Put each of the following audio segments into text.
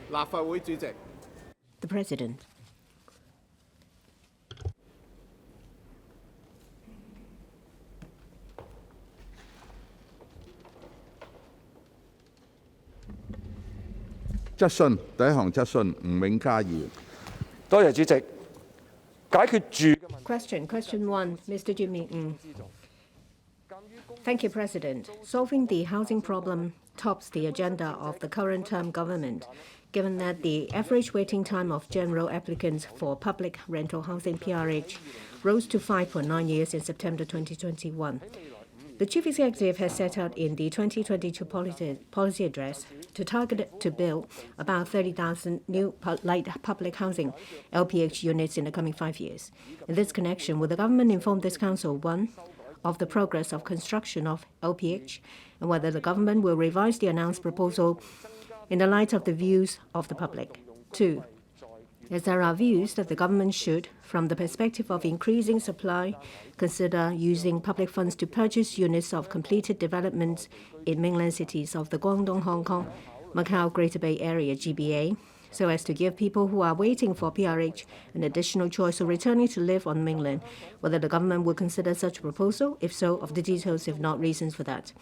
立法會主席。 The President. 質詢第一項質詢，吳永嘉議員。多謝主席。解決住嘅問題。Question 1, Mr. Jimmy Ng. Thank you, President. Solving the housing problem tops the agenda of the current term government, given that the average waiting time of general applicants for public rental housing PRH rose to 5.9 years in September 2021. The Chief Executive has set out in the 2022 policy address to target to build about 30,000 new light public housing LPH units in the coming 5 years. In this connection, will the government inform this council, 1, of the progress of construction of LPH, and whether the government will revise the announced proposal in the light of the views of the public? 2, as there are views that the government should, from the perspective of increasing supply, consider using public funds to purchase units of completed developments in mainland cities of the Guangdong, Hong Kong, Macau Greater Bay Area GBA, so as to give people who are waiting for PRH an additional choice of returning to live on mainland, whether the government will consider such a proposal, if so, of the details, if not reasons for that.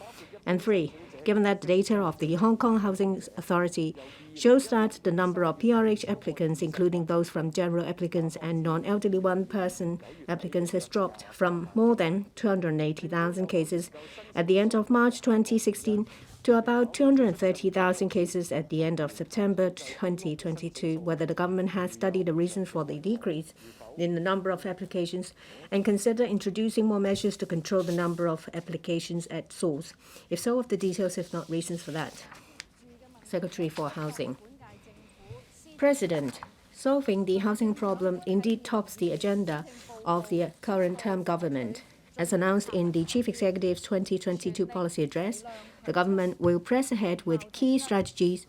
And 3, given that the data of the Hong Kong Housing Authority shows that the number of PRH applicants, including those from general applicants and non-elderly one-person applicants, has dropped from more than 280,000 cases at the end of March 2016 to about 230,000 cases at the end of September 2022, whether the government has studied the reasons for the decrease in the number of applications and consider introducing more measures to control the number of applications at source. If so, of the details, if not reasons for that. Secretary for Housing. President, solving the housing problem indeed tops the agenda of the current term government. As announced in the Chief Executive's 2022 policy address, the government will press ahead with key strategies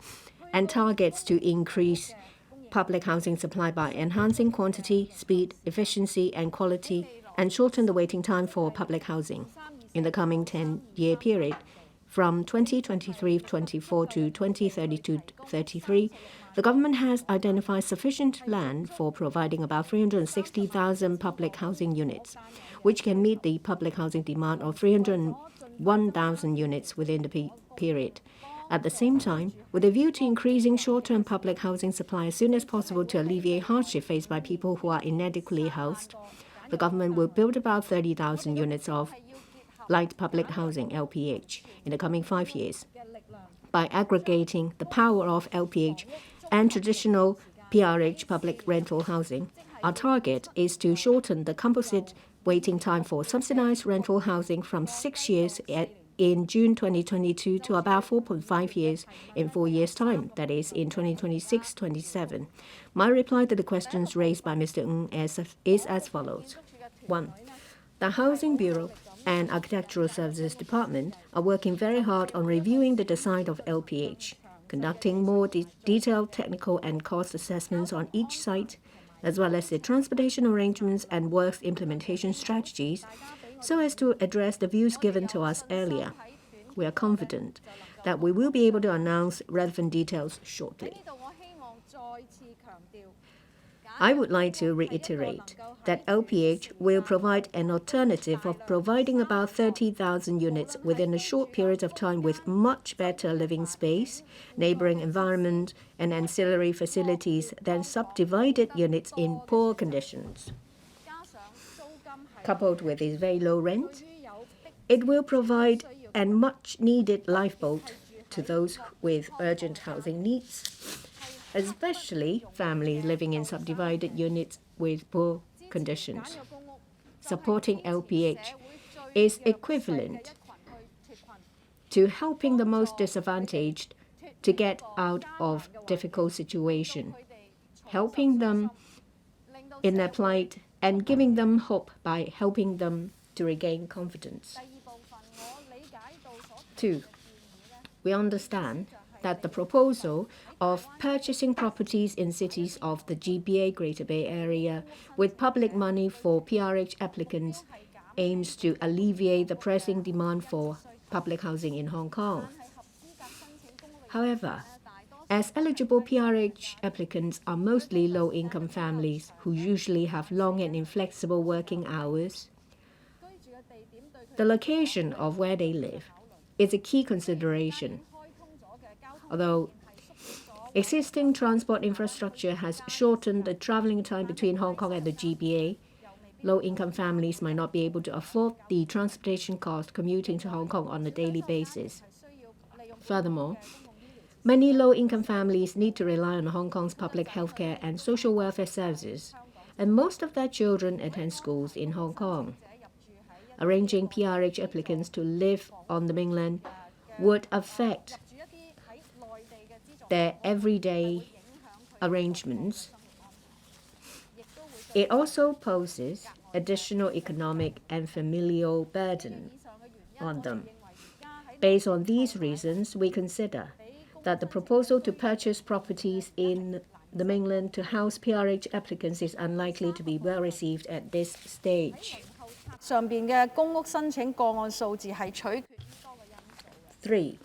and targets to increase public housing supply by enhancing quantity, speed, efficiency, and quality, and shorten the waiting time for public housing. In the coming 10-year period, from 2023-24 to 2032-33, the government has identified sufficient land for providing about 360,000 public housing units, which can meet the public housing demand of 301,000 units within the period. At the same time, with a view to increasing short-term public housing supply as soon as possible to alleviate hardship faced by people who are inadequately housed, the government will build about 30,000 units of light public housing LPH in the coming 5 years. By aggregating the power of LPH and traditional PRH public rental housing, our target is to shorten the composite waiting time for subsidized rental housing from 6 years in June 2022 to about 4.5 years in 4 years' time, that is, in 2026-27. My reply to the questions raised by Mr. Ng is as follows. 1. The Housing Bureau and Architectural Services Department are working very hard on reviewing the design of LPH, conducting more detailed technical and cost assessments on each site, as well as the transportation arrangements and works implementation strategies, so as to address the views given to us earlier. We are confident that we will be able to announce relevant details shortly. I would like to reiterate that LPH will provide an alternative of providing about 30,000 units within a short period of time with much better living space, neighboring environment, and ancillary facilities than subdivided units in poor conditions. Coupled with its very low rent, it will provide a much-needed lifeboat to those with urgent housing needs, especially families living in subdivided units with poor conditions. Supporting LPH is equivalent to helping the most disadvantaged to get out of difficult situation, helping them in their plight and giving them hope by helping them to regain confidence. 2. We understand that the proposal of purchasing properties in cities of the GBA Greater Bay Area with public money for PRH applicants aims to alleviate the pressing demand for public housing in Hong Kong. However, as eligible PRH applicants are mostly low-income families who usually have long and inflexible working hours. The location of where they live is a key consideration. Although existing transport infrastructure has shortened the traveling time between Hong Kong and the GBA, low-income families might not be able to afford the transportation cost commuting to Hong Kong on a daily basis. Furthermore, many low-income families need to rely on Hong Kong's public healthcare and social welfare services, and most of their children attend schools in Hong Kong. Arranging PRH applicants to live on the mainland would affect their everyday arrangements. It also poses additional economic and familial burden on them. Based on these reasons, we consider that the proposal to purchase properties in the mainland to house PRH applicants is unlikely to be well received at this stage. 上邊嘅公屋申請個案數字係取決於多個因素。 3.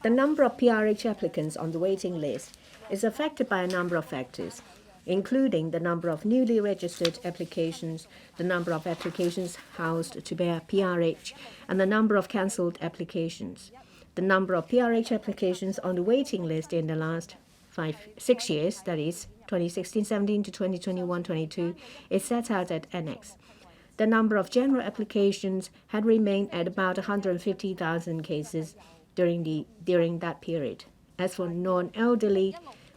The number of PRH applicants on the waiting list is affected by a number of factors, including the number of newly registered applications, the number of applications housed to bear PRH, and the number of cancelled applications. The number of PRH applications on the waiting list in the last 6 years, that is 2016-17 to 2021-22, is set out at Annex. The number of general applications had remained at about 150,000 cases during that period. As for non-elderly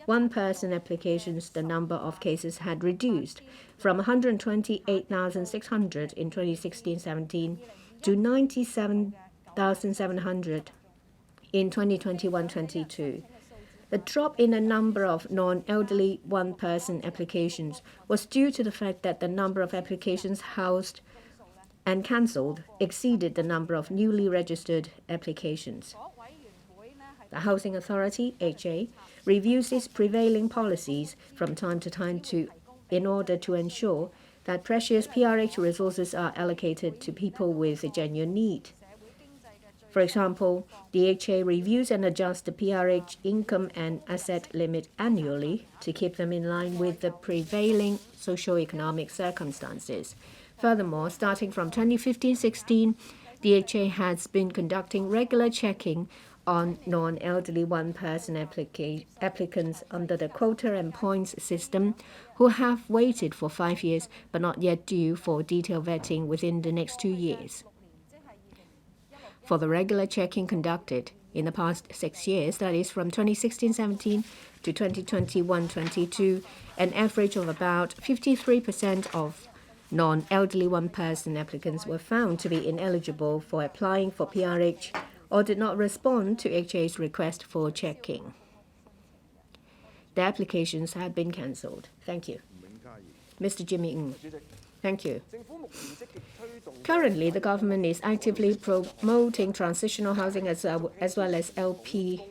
one-person applications, the number of cases had reduced from 128,600 in 2016-17 to 97,700 in 2021-22. The drop in the number of non-elderly one-person applications was due to the fact that the number of applications housed and cancelled exceeded the number of newly registered applications. The Housing Authority, HA, reviews its prevailing policies from time to time in order to ensure that precious PRH resources are allocated to people with a genuine need. For example, the HA reviews and adjusts the PRH income and asset limit annually to keep them in line with the prevailing socio-economic circumstances. Furthermore, starting from 2015-16, the HA has been conducting regular checking on non-elderly one-person applicants under the quota and points system who have waited for 5 years but not yet due for detailed vetting within the next 2 years. For the regular checking conducted in the past 6 years, that is from 2016-17 to 2021-22, an average of about 53% of non-elderly one-person applicants were found to be ineligible for applying for PRH or did not respond to HA's request for checking. The applications had been cancelled. Thank you. Mr. Jimmy Ng. Thank you. Currently, the government is actively promoting transitional housing as well as LPH.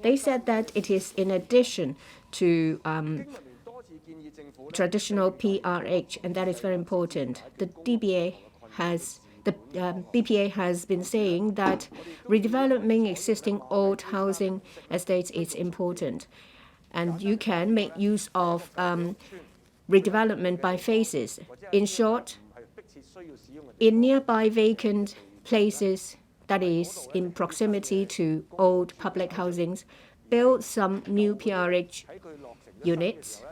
They said that it is in addition to traditional PRH, and that is very important. The BPA has been saying that redeveloping existing old housing estates is important, and you can make use of redevelopment by phases. In short, in nearby vacant places, that is in proximity to old public housings, build some new PRH units.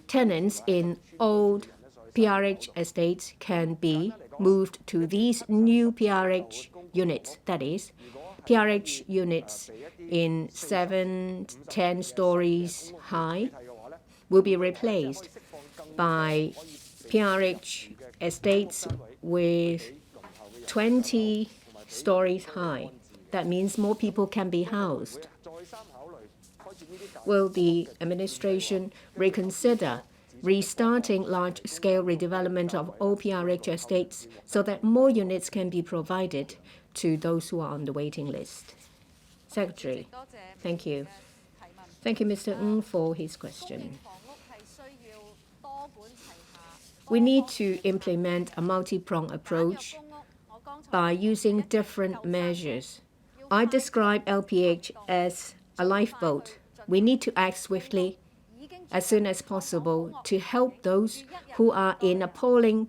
Tenants in old PRH estates can be moved to these new PRH units, that is, PRH units in 7-10 stories high will be replaced by PRH estates with 20 stories high. That means more people can be housed. Will the administration reconsider restarting large-scale redevelopment of all PRH estates so that more units can be provided to those who are on the waiting list? Secretary, thank you. Thank you, Mr. Ng, for his question. We need to implement a multi-pronged approach by using different measures. I describe LPH as a lifeboat. We need to act swiftly as soon as possible to help those who are in appalling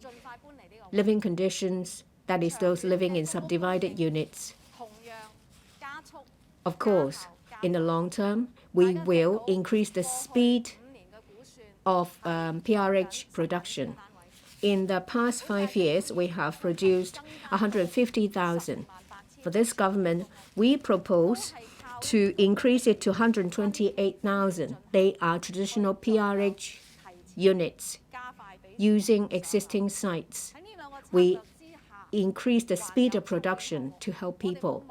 living conditions, that is, those living in subdivided units. Of course, in the long term, we will increase the speed of PRH production. In the past 5 years, we have produced 150,000. For this government, we propose to increase it to 128,000. They are traditional PRH units using existing sites. We increase the speed of production to help people.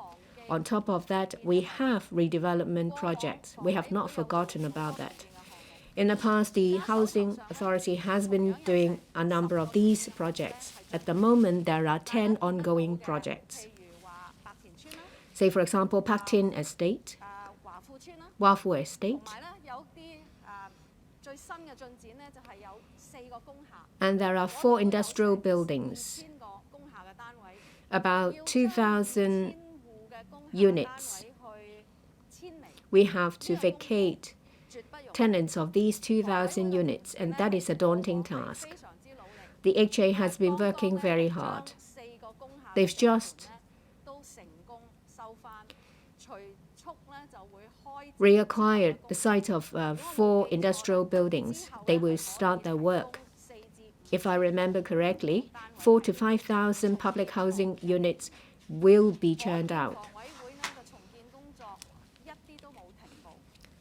On top of that, we have redevelopment projects. We have not forgotten about that. In the past, the Housing Authority has been doing a number of these projects. At the moment, there are 10 ongoing projects. Say, for example, Pak Tin Estate, Wafu Estate, and there are 4 industrial buildings, about 2,000 units. We have to vacate tenants of these 2,000 units, and that is a daunting task. The HA has been working very hard. They've just reacquired the site of 4 industrial buildings. They will start their work. If I remember correctly, 4,000 to 5,000 public housing units will be churned out.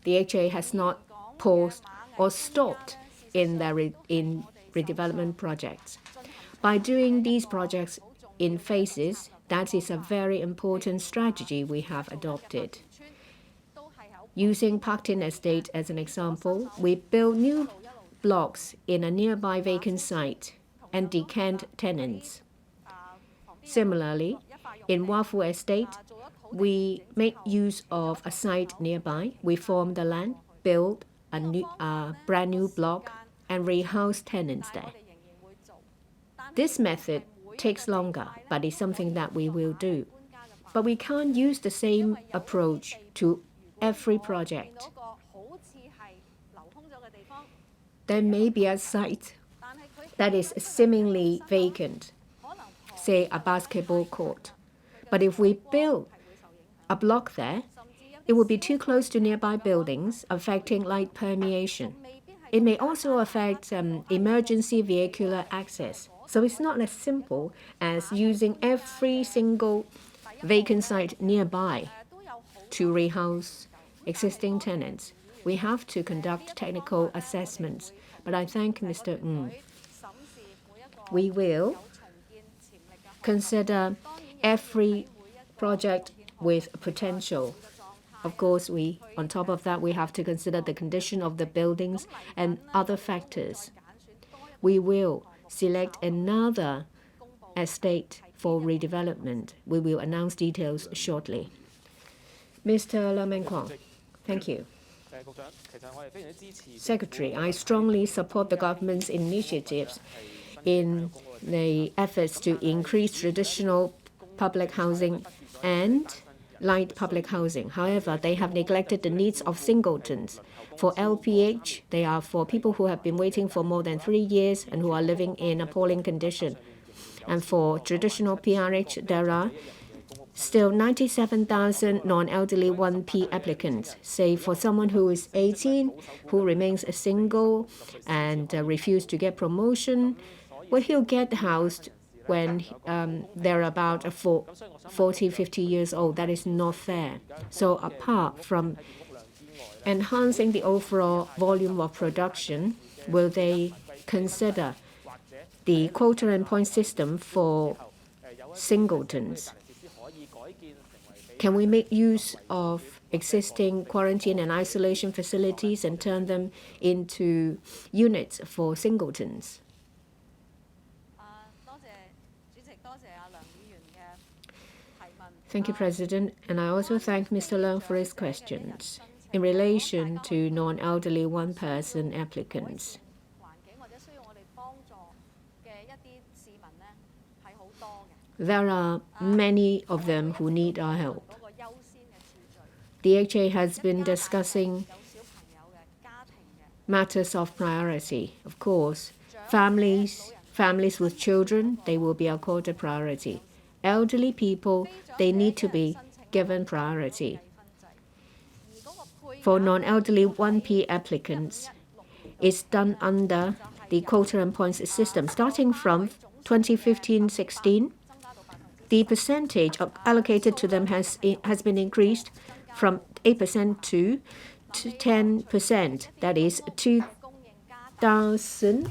The HA has not paused or stopped in their redevelopment projects. By doing these projects in phases, that is a very important strategy we have adopted. Using Pak Tin Estate as an example, we build new blocks in a nearby vacant site and decant tenants. Similarly, in Wafu Estate, we make use of a site nearby. We form the land, build a brand new block, and rehouse tenants there. This method takes longer, but it's something that we will do. But we can't use the same approach to every project. There may be a site that is seemingly vacant, say a basketball court. But if we build a block there, it will be too close to nearby buildings, affecting light permeation. It may also affect emergency vehicular access. So it's not as simple as using every single vacant site nearby to rehouse existing tenants. We have to conduct technical assessments. But I thank Mr. Ng. We will consider every project with potential. Of course, on top of that, we have to consider the condition of the buildings and other factors. We will select another estate for redevelopment. We will announce details shortly. Mr. Lam Kwong, thank you. Secretary, I strongly support the government's initiatives in the efforts to increase traditional public housing and light public housing. However, they have neglected the needs of singletons. For LPH, they are for people who have been waiting for more than 3 years and who are living in appalling condition. And for traditional PRH, there are still 97,000 non-elderly 1P applicants. Say for someone who is 18, who remains single and refused to get promotion, well, he'll get housed when they're about 40, 50 years old. That is not fair. So apart from enhancing the overall volume of production, will they consider the quota and point system for singletons? Can we make use of existing quarantine and isolation facilities and turn them into units for singletons? Thank you, President. And I also thank Mr. Leung for his questions. In relation to non-elderly one-person applicants, there are many of them who need our help. DHA has been discussing matters of priority. Of course, families with children, they will be accorded priority. Elderly people, they need to be given priority. For non-elderly 1P applicants, it's done under the quota and points system. Starting from 2015-16, the percentage allocated to them has been increased from 8% to 10%. That is 2,000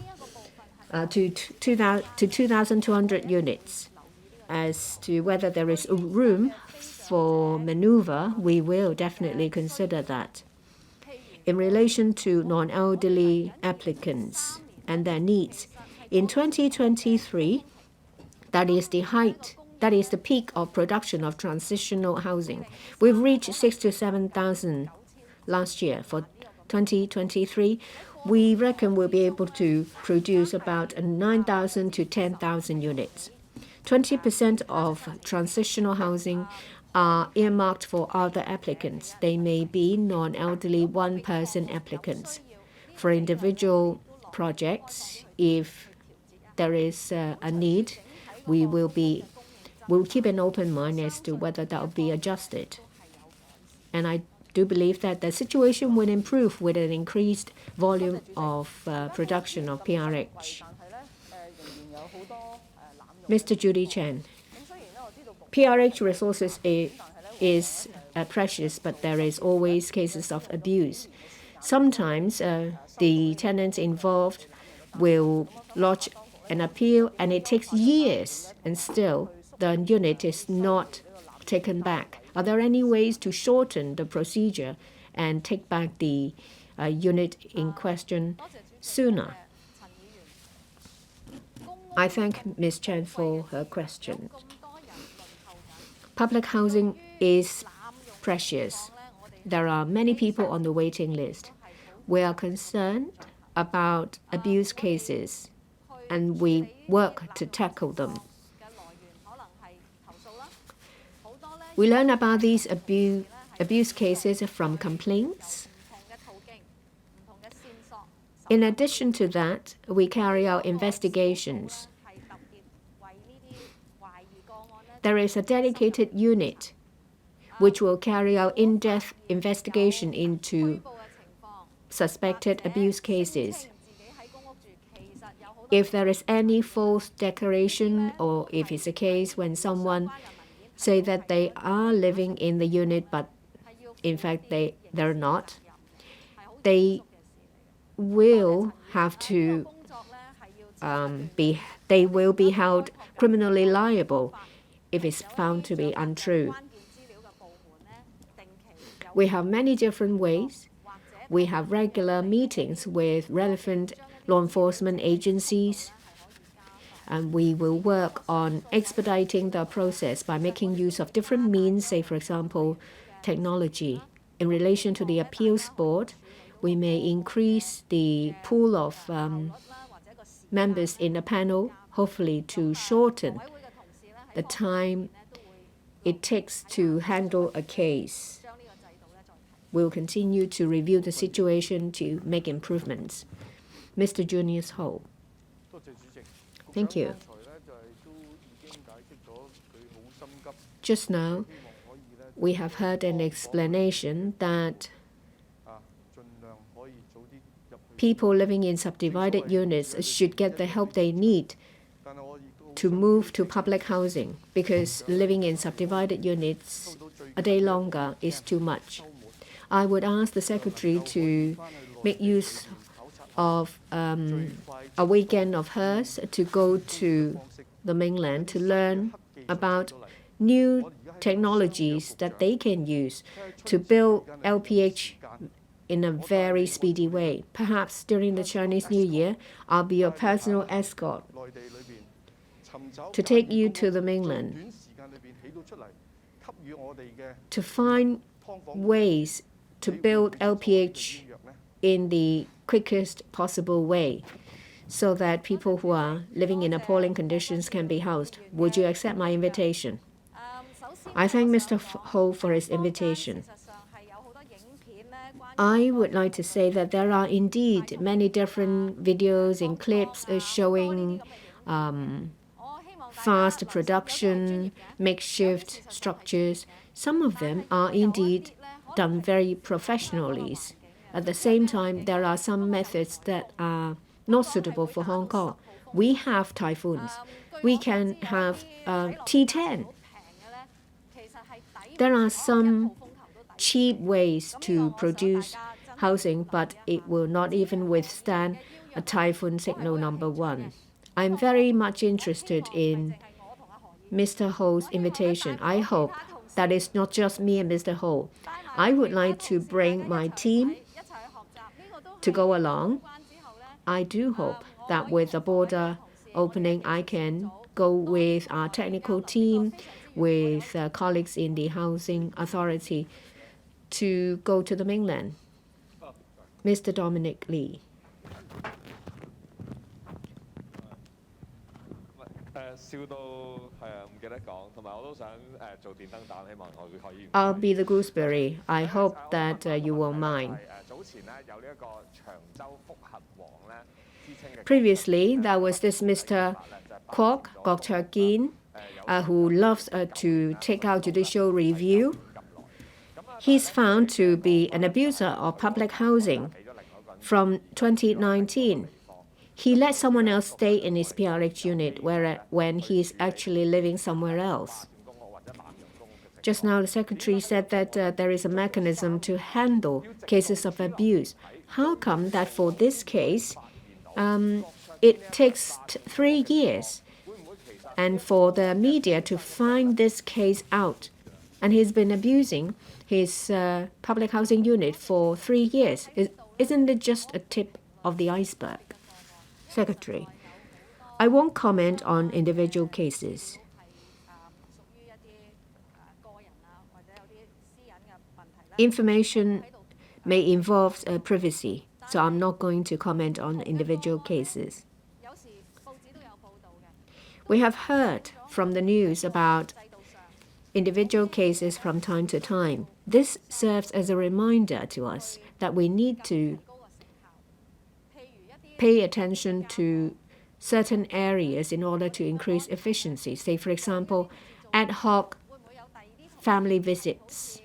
to 2,200 units. As to whether there is room for maneuver, we will definitely consider that. In relation to non-elderly applicants and their needs, in 2023, that is the peak of production of transitional housing. We've reached 6,000 to 7,000 last year. For 2023, we reckon we'll be able to produce about 9,000 to 10,000 units. 20% of transitional housing are earmarked for other applicants. They may be non-elderly one-person applicants. For individual projects, if there is a need, we'll keep an open mind as to whether that will be adjusted. And I do believe that the situation will improve with an increased volume of production of PRH. Mr. Judy Chen, PRH resources is precious, but there is always cases of abuse. Sometimes the tenants involved will lodge an appeal, and it takes years, and still the unit is not taken back. Are there any ways to shorten the procedure and take back the unit in question sooner? I thank Ms. Chen for her question. Public housing is precious. There are many people on the waiting list. We are concerned about abuse cases, and we work to tackle them. We learn about these abuse cases from complaints. In addition to that, we carry out investigations. There is a dedicated unit which will carry out in-depth investigation into suspected abuse cases. If there is any false declaration, or if it's a case when someone say that they are living in the unit but in fact they're not, they will have to they will be held criminally liable if it's found to be untrue. We have many different ways. We have regular meetings with relevant law enforcement agencies, and we will work on expediting the process by making use of different means, say, for example, technology. In relation to the appeals board, we may increase the pool of members in the panel, hopefully to shorten the time it takes to handle a case. We'll continue to review the situation to make improvements. Mr. Junius Ho. Thank you. Just now, we have heard an explanation that people living in subdivided units should get the help they need to move to public housing, because living in subdivided units a day longer is too much. I would ask the Secretary to make use of a weekend of hers to go to the mainland to learn about new technologies that they can use to build LPH in a very speedy way. Perhaps during the Chinese New Year, I'll be your personal escort to take you to the mainland to find ways to build LPH in the quickest possible way so that people who are living in appalling conditions can be housed. Would you accept my invitation? I thank Mr. Ho for his invitation. I would like to say that there are indeed many different videos and clips showing fast production, makeshift structures. Some of them are indeed done very professionally. At the same time, there are some methods that are not suitable for Hong Kong. We have typhoons. We can have T10. There are some cheap ways to produce housing, but it will not even withstand a typhoon signal number 1. I'm very much interested in Mr. Ho's invitation. I hope that it's not just me and Mr. Ho. I would like to bring my team to go along. I do hope that with the border opening, I can go with our technical team, with colleagues in the Housing Authority to go to the mainland. Mr. Dominic Lee. I'll be the gooseberry. I hope that you won't mind. Previously, there was this Mr. Kwok Gokchagin, who loves to take out judicial review. He's found to be an abuser of public housing. From 2019, he let someone else stay in his PRH unit when he's actually living somewhere else. Just now, the Secretary said that there is a mechanism to handle cases of abuse. How come that for this case, it takes 3 years and for the media to find this case out? And he's been abusing his public housing unit for 3 years. Isn't it just a tip of the iceberg? Secretary, I won't comment on individual cases. Information may involve privacy, so I'm not going to comment on individual cases. We have heard from the news about individual cases from time to time. This serves as a reminder to us that we need to pay attention to certain areas in order to increase efficiency. Say, for example, ad hoc family visits.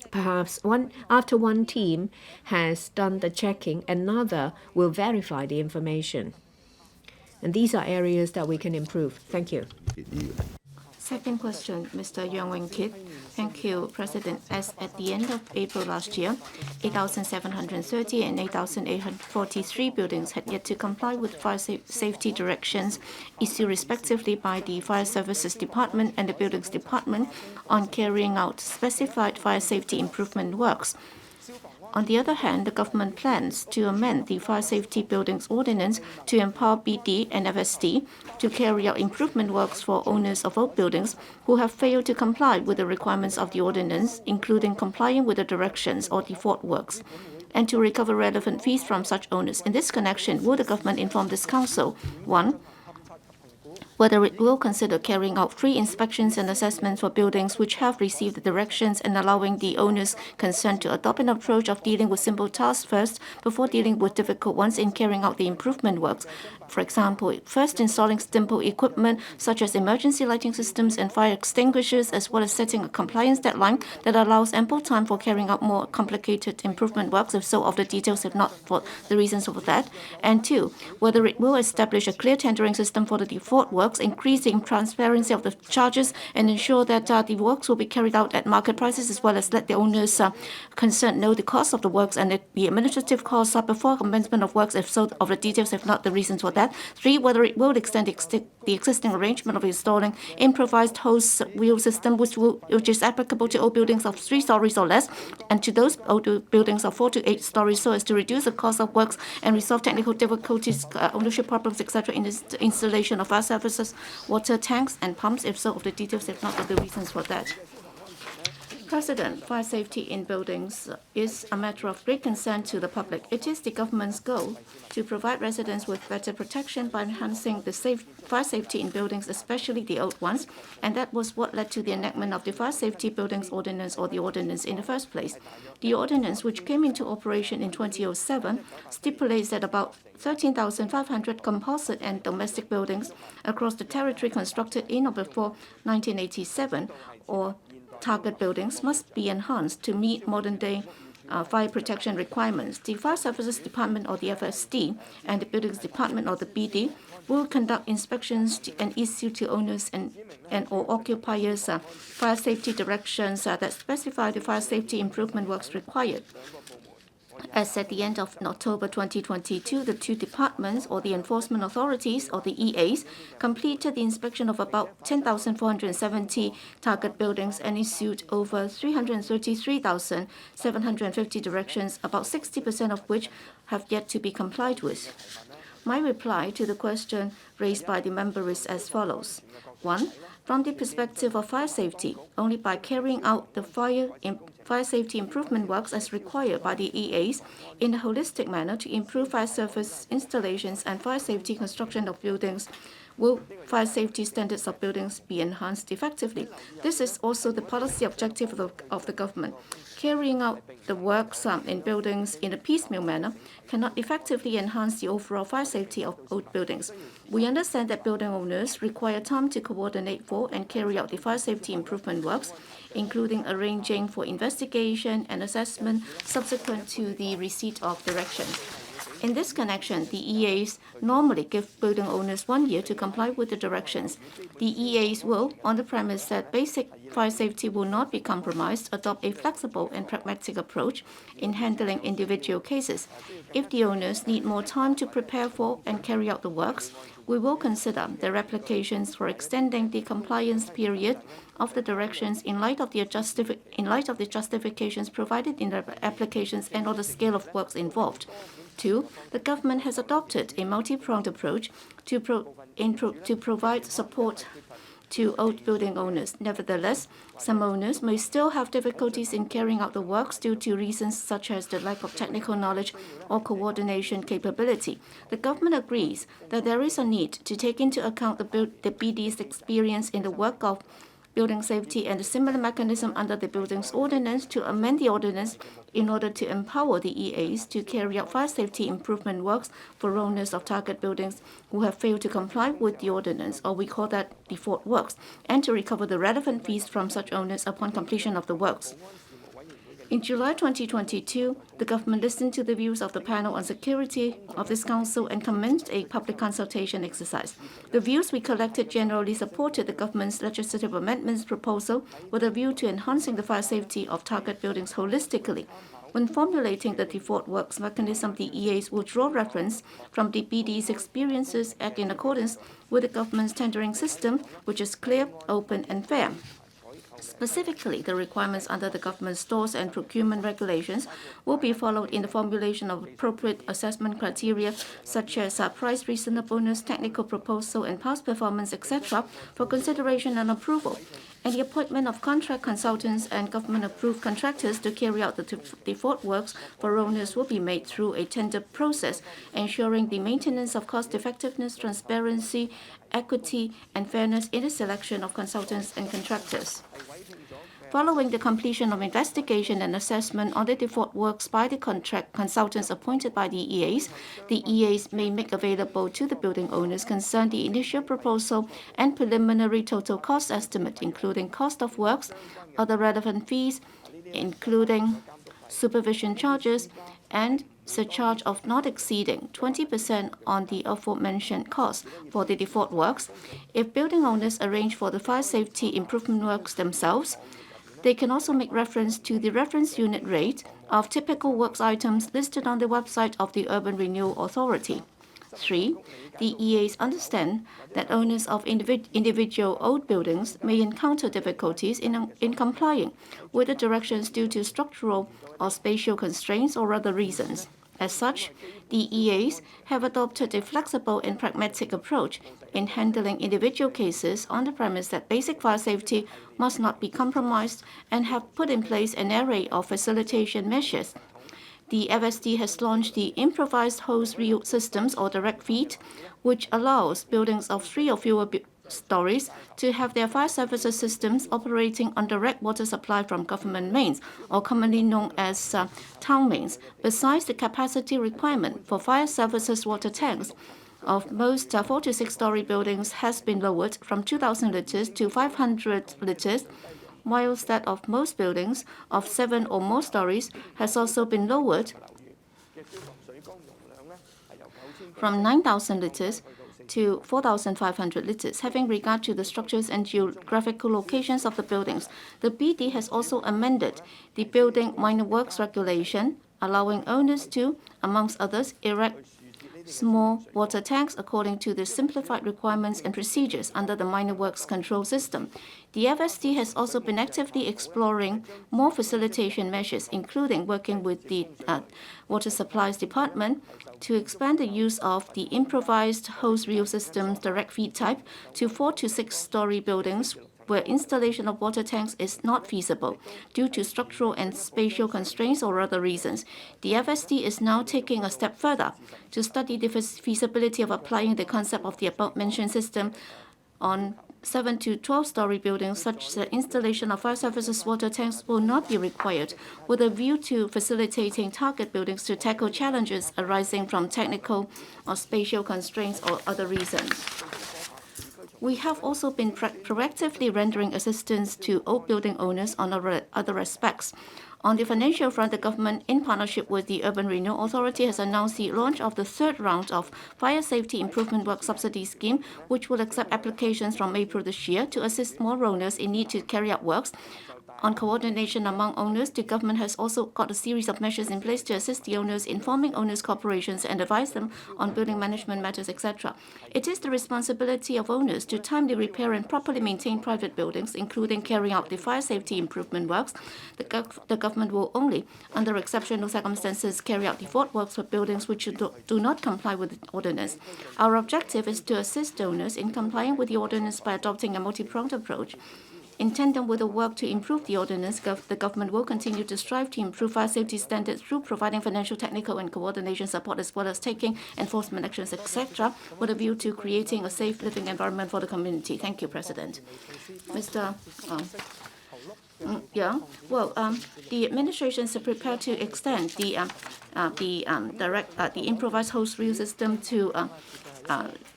Perhaps after one team has done the checking, another will verify the information. And these are areas that we can improve. Thank you. Second question, Mr. Yang Wen-kit. Thank you, President. As at the end of April last year, 8,730 and 8,843 buildings had yet to comply with fire safety directions issued respectively by the Fire Services Department and the Buildings Department on carrying out specified fire safety improvement works. On the other hand, the government plans to amend the Fire Safety Buildings Ordinance to empower BD and FSD to carry out improvement works for owners of old buildings who have failed to comply with the requirements of the ordinance, including complying with the directions or default works, and to recover relevant fees from such owners. In this connection, will the government inform this Council? 1. Whether it will consider carrying out free inspections and assessments for buildings which have received the directions and allowing the owners concerned to adopt an approach of dealing with simple tasks first before dealing with difficult ones in carrying out the improvement works. For example, first installing simple equipment such as emergency lighting systems and fire extinguishers, as well as setting a compliance deadline that allows ample time for carrying out more complicated improvement works, if so, of the details, if not for the reasons of that. And 2, whether it will establish a clear tendering system for the default works, increasing transparency of the charges, and ensure that the works will be carried out at market prices, as well as let the owners concerned know the cost of the works and the administrative costs before commencement of works, if so, of the details, if not the reasons for that. 3, whether it will extend the existing arrangement of installing improvised hose wheel system, which is applicable to old buildings of 3 stories or less, and to those old buildings of 4 to 8 stories, so as to reduce the cost of works and resolve technical difficulties, ownership problems, etc., in the installation of fire services, water tanks and pumps, if so, of the details, if not of the reasons for that. President, fire safety in buildings is a matter of great concern to the public. It is the government's goal to provide residents with better protection by enhancing the fire safety in buildings, especially the old ones, and that was what led to the enactment of the Fire Safety Buildings Ordinance, or the ordinance in the first place. The ordinance, which came into operation in 2007, stipulates that about 13,500 composite and domestic buildings across the territory constructed in or before 1987, or target buildings, must be enhanced to meet modern-day fire protection requirements. The Fire Services Department, or the FSD, and the Buildings Department, or the BD, will conduct inspections and issue to owners and/or occupiers fire safety directions that specify the fire safety improvement works required. As at the end of October 2022, the two departments, or the enforcement authorities, or the EAs, completed the inspection of about 10,470 target buildings and issued over 333,750 directions, about 60% of which have yet to be complied with. My reply to the question raised by the member is as follows. 1. From the perspective of fire safety, only by carrying out the fire safety improvement works as required by the EAs in a holistic manner to improve fire service installations and fire safety construction of buildings will fire safety standards of buildings be enhanced effectively. This is also the policy objective of the government. Carrying out the works in buildings in a piecemeal manner cannot effectively enhance the overall fire safety of old buildings. We understand that building owners require time to coordinate for and carry out the fire safety improvement works, including arranging for investigation and assessment subsequent to the receipt of directions. In this connection, the EAs normally give building owners 1 year to comply with the directions. The EAs will, on the premise that basic fire safety will not be compromised, adopt a flexible and pragmatic approach in handling individual cases. If the owners need more time to prepare for and carry out the works, we will consider their applications for extending the compliance period of the directions in light of the justifications provided in the applications and/or the scale of works involved. 2. The government has adopted a multi-pronged approach to provide support to old building owners. Nevertheless, some owners may still have difficulties in carrying out the works due to reasons such as the lack of technical knowledge or coordination capability. The government agrees that there is a need to take into account the BD's experience in the work of building safety and a similar mechanism under the Buildings Ordinance to amend the ordinance in order to empower the EAs to carry out fire safety improvement works for owners of target buildings who have failed to comply with the ordinance, or we call that default works, and to recover the relevant fees from such owners upon completion of the works. In July 2022, the government listened to the views of the panel on security of this council and commenced a public consultation exercise. The views we collected generally supported the government's legislative amendments proposal with a view to enhancing the fire safety of target buildings holistically. When formulating the default works mechanism, the EAs will draw reference from the BD's experiences, act in accordance with the government's tendering system, which is clear, open, and fair. Specifically, the requirements under the government stores and procurement regulations will be followed in the formulation of appropriate assessment criteria such as price reasonableness, technical proposal, and past performance, etc., for consideration and approval. And the appointment of contract consultants and government-approved contractors to carry out the default works for owners will be made through a tender process, ensuring the maintenance of cost-effectiveness, transparency, equity, and fairness in the selection of consultants and contractors. Following the completion of investigation and assessment on the default works by the contract consultants appointed by the EAs may make available to the building owners concerned the initial proposal and preliminary total cost estimate, including cost of works, other relevant fees, including supervision charges, and surcharge of not exceeding 20% on the aforementioned cost for the default works. If building owners arrange for the fire safety improvement works themselves, they can also make reference to the reference unit rate of typical works items listed on the website of the Urban Renewal Authority. 3. The EAs understand that owners of individual old buildings may encounter difficulties in complying with the directions due to structural or spatial constraints or other reasons. As such, the EAs have adopted a flexible and pragmatic approach in handling individual cases on the premise that basic fire safety must not be compromised and have put in place an array of facilitation measures. The FSD has launched the improvised hose reel systems or direct feed, which allows buildings of 3 or fewer stories to have their fire services systems operating on direct water supply from government mains, or commonly known as town mains. Besides, the capacity requirement for fire services water tanks of most 4 to 6 story buildings has been lowered from 2,000 litres to 500 litres, whilst that of most buildings of 7 or more stories has also been lowered from 9,000 litres to 4,500 litres. Having regard to the structures and geographical locations of the buildings, the BD has also amended the Building Minor Works Regulation, allowing owners to, amongst others, erect small water tanks according to the simplified requirements and procedures under the Minor Works Control System. The FSD has also been actively exploring more facilitation measures, including working with the Water Supplies Department to expand the use of the improvised hose reel systems direct feed type to 4 to 6 story buildings where installation of water tanks is not feasible due to structural and spatial constraints or other reasons. The FSD is now taking a step further to study the feasibility of applying the concept of the above-mentioned system on 7 to 12 story buildings, such that installation of fire services water tanks will not be required, with a view to facilitating target buildings to tackle challenges arising from technical or spatial constraints or other reasons. We have also been proactively rendering assistance to old building owners on other aspects. On the financial front, the government, in partnership with the Urban Renewal Authority, has announced the launch of the 3rd round of Fire Safety Improvement Work Subsidy Scheme, which will accept applications from April this year to assist more owners in need to carry out works. On coordination among owners, the government has also got a series of measures in place to assist the owners in forming owners' corporations and advise them on building management matters, etc. It is the responsibility of owners to timely repair and properly maintain private buildings, including carrying out the fire safety improvement works. The government will only, under exceptional circumstances, carry out default works for buildings which do not comply with the ordinance. Our objective is to assist owners in complying with the ordinance by adopting a multi-pronged approach. In tandem with the work to improve the ordinance, the government will continue to strive to improve fire safety standards through providing financial, technical, and coordination support, as well as taking enforcement actions, etc., with a view to creating a safe living environment for the community. Thank you, President. Mr. The administration is prepared to extend the improvised hose reel system to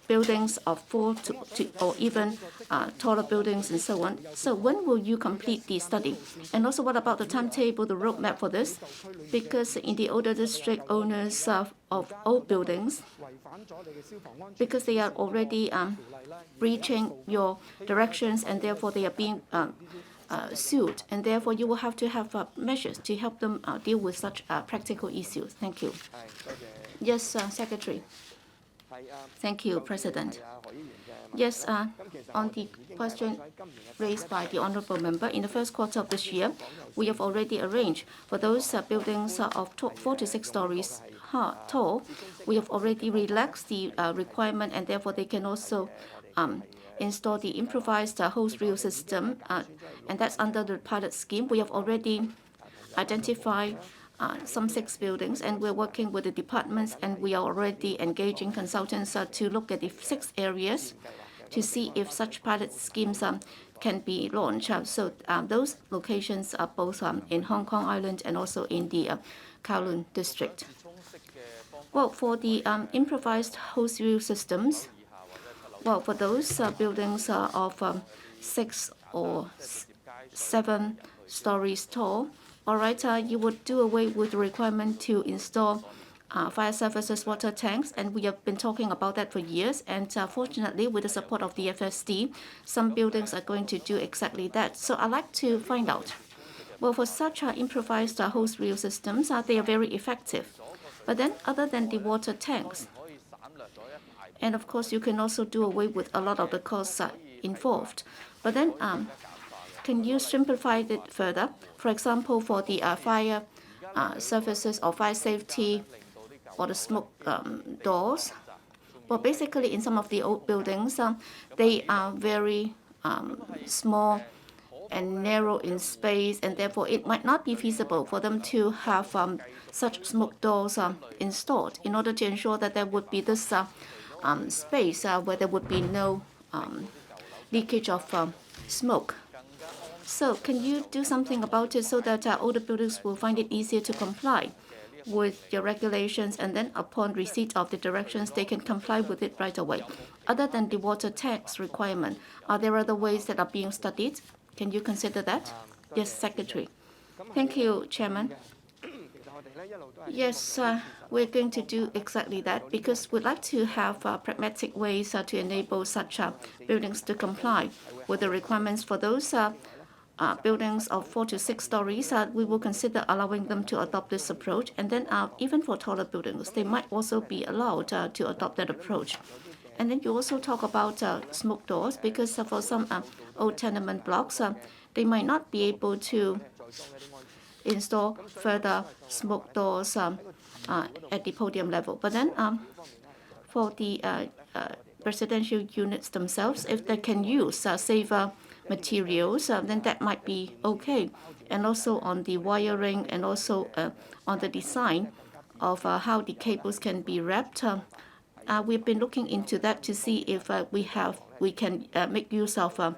buildings of 4 to or even taller buildings and so on. So when will you complete the study? And also, what about the timetable, the roadmap for this? Because in the older district, owners of old buildings, because they are already breaching your directions, and therefore they are being sued, and therefore you will have to have measures to help them deal with such practical issues. Thank you. Yes, Secretary. Thank you, President. Yes, on the question raised by the honourable member, in the first quarter of this year, we have already arranged for those buildings of 4 to 6 stories tall. We have already relaxed the requirement, and therefore they can also install the improvised hose reel system, and that's under the pilot scheme. We have already identified some 6 buildings, and we're working with the departments, and we are already engaging consultants to look at the 6 areas to see if such pilot schemes can be launched. So those locations are both in Hong Kong Island and also in the Kowloon district. Well, for the improvised hose reel systems, well, for those buildings of 6 or 7 stories tall, all right, you would do away with the requirement to install fire services water tanks, and we have been talking about that for years. And fortunately, with the support of the FSD, some buildings are going to do exactly that. So I'd like to find out, well, for such improvised hose reel systems, they are very effective. But then, other than the water tanks, and of course, you can also do away with a lot of the costs involved. But then, can you simplify it further? For example, for the fire services or fire safety or the smoke doors. Well, basically, in some of the old buildings, they are very small and narrow in space, and therefore it might not be feasible for them to have such smoke doors installed in order to ensure that there would be this space where there would be no leakage of smoke. So can you do something about it so that older buildings will find it easier to comply with your regulations, and then upon receipt of the directions, they can comply with it right away? Other than the water tax requirement, are there other ways that are being studied? Can you consider that? Yes, Secretary. Thank you, Chairman. Yes, we're going to do exactly that because we'd like to have pragmatic ways to enable such buildings to comply with the requirements for those buildings of 4 to 6 stories. We will consider allowing them to adopt this approach. And then even for taller buildings, they might also be allowed to adopt that approach. And then you also talk about smoke doors because for some old tenement blocks, they might not be able to install further smoke doors at the podium level. But then for the residential units themselves, if they can use safer materials, then that might be okay. And also on the wiring and also on the design of how the cables can be wrapped. We've been looking into that to see if we can make use of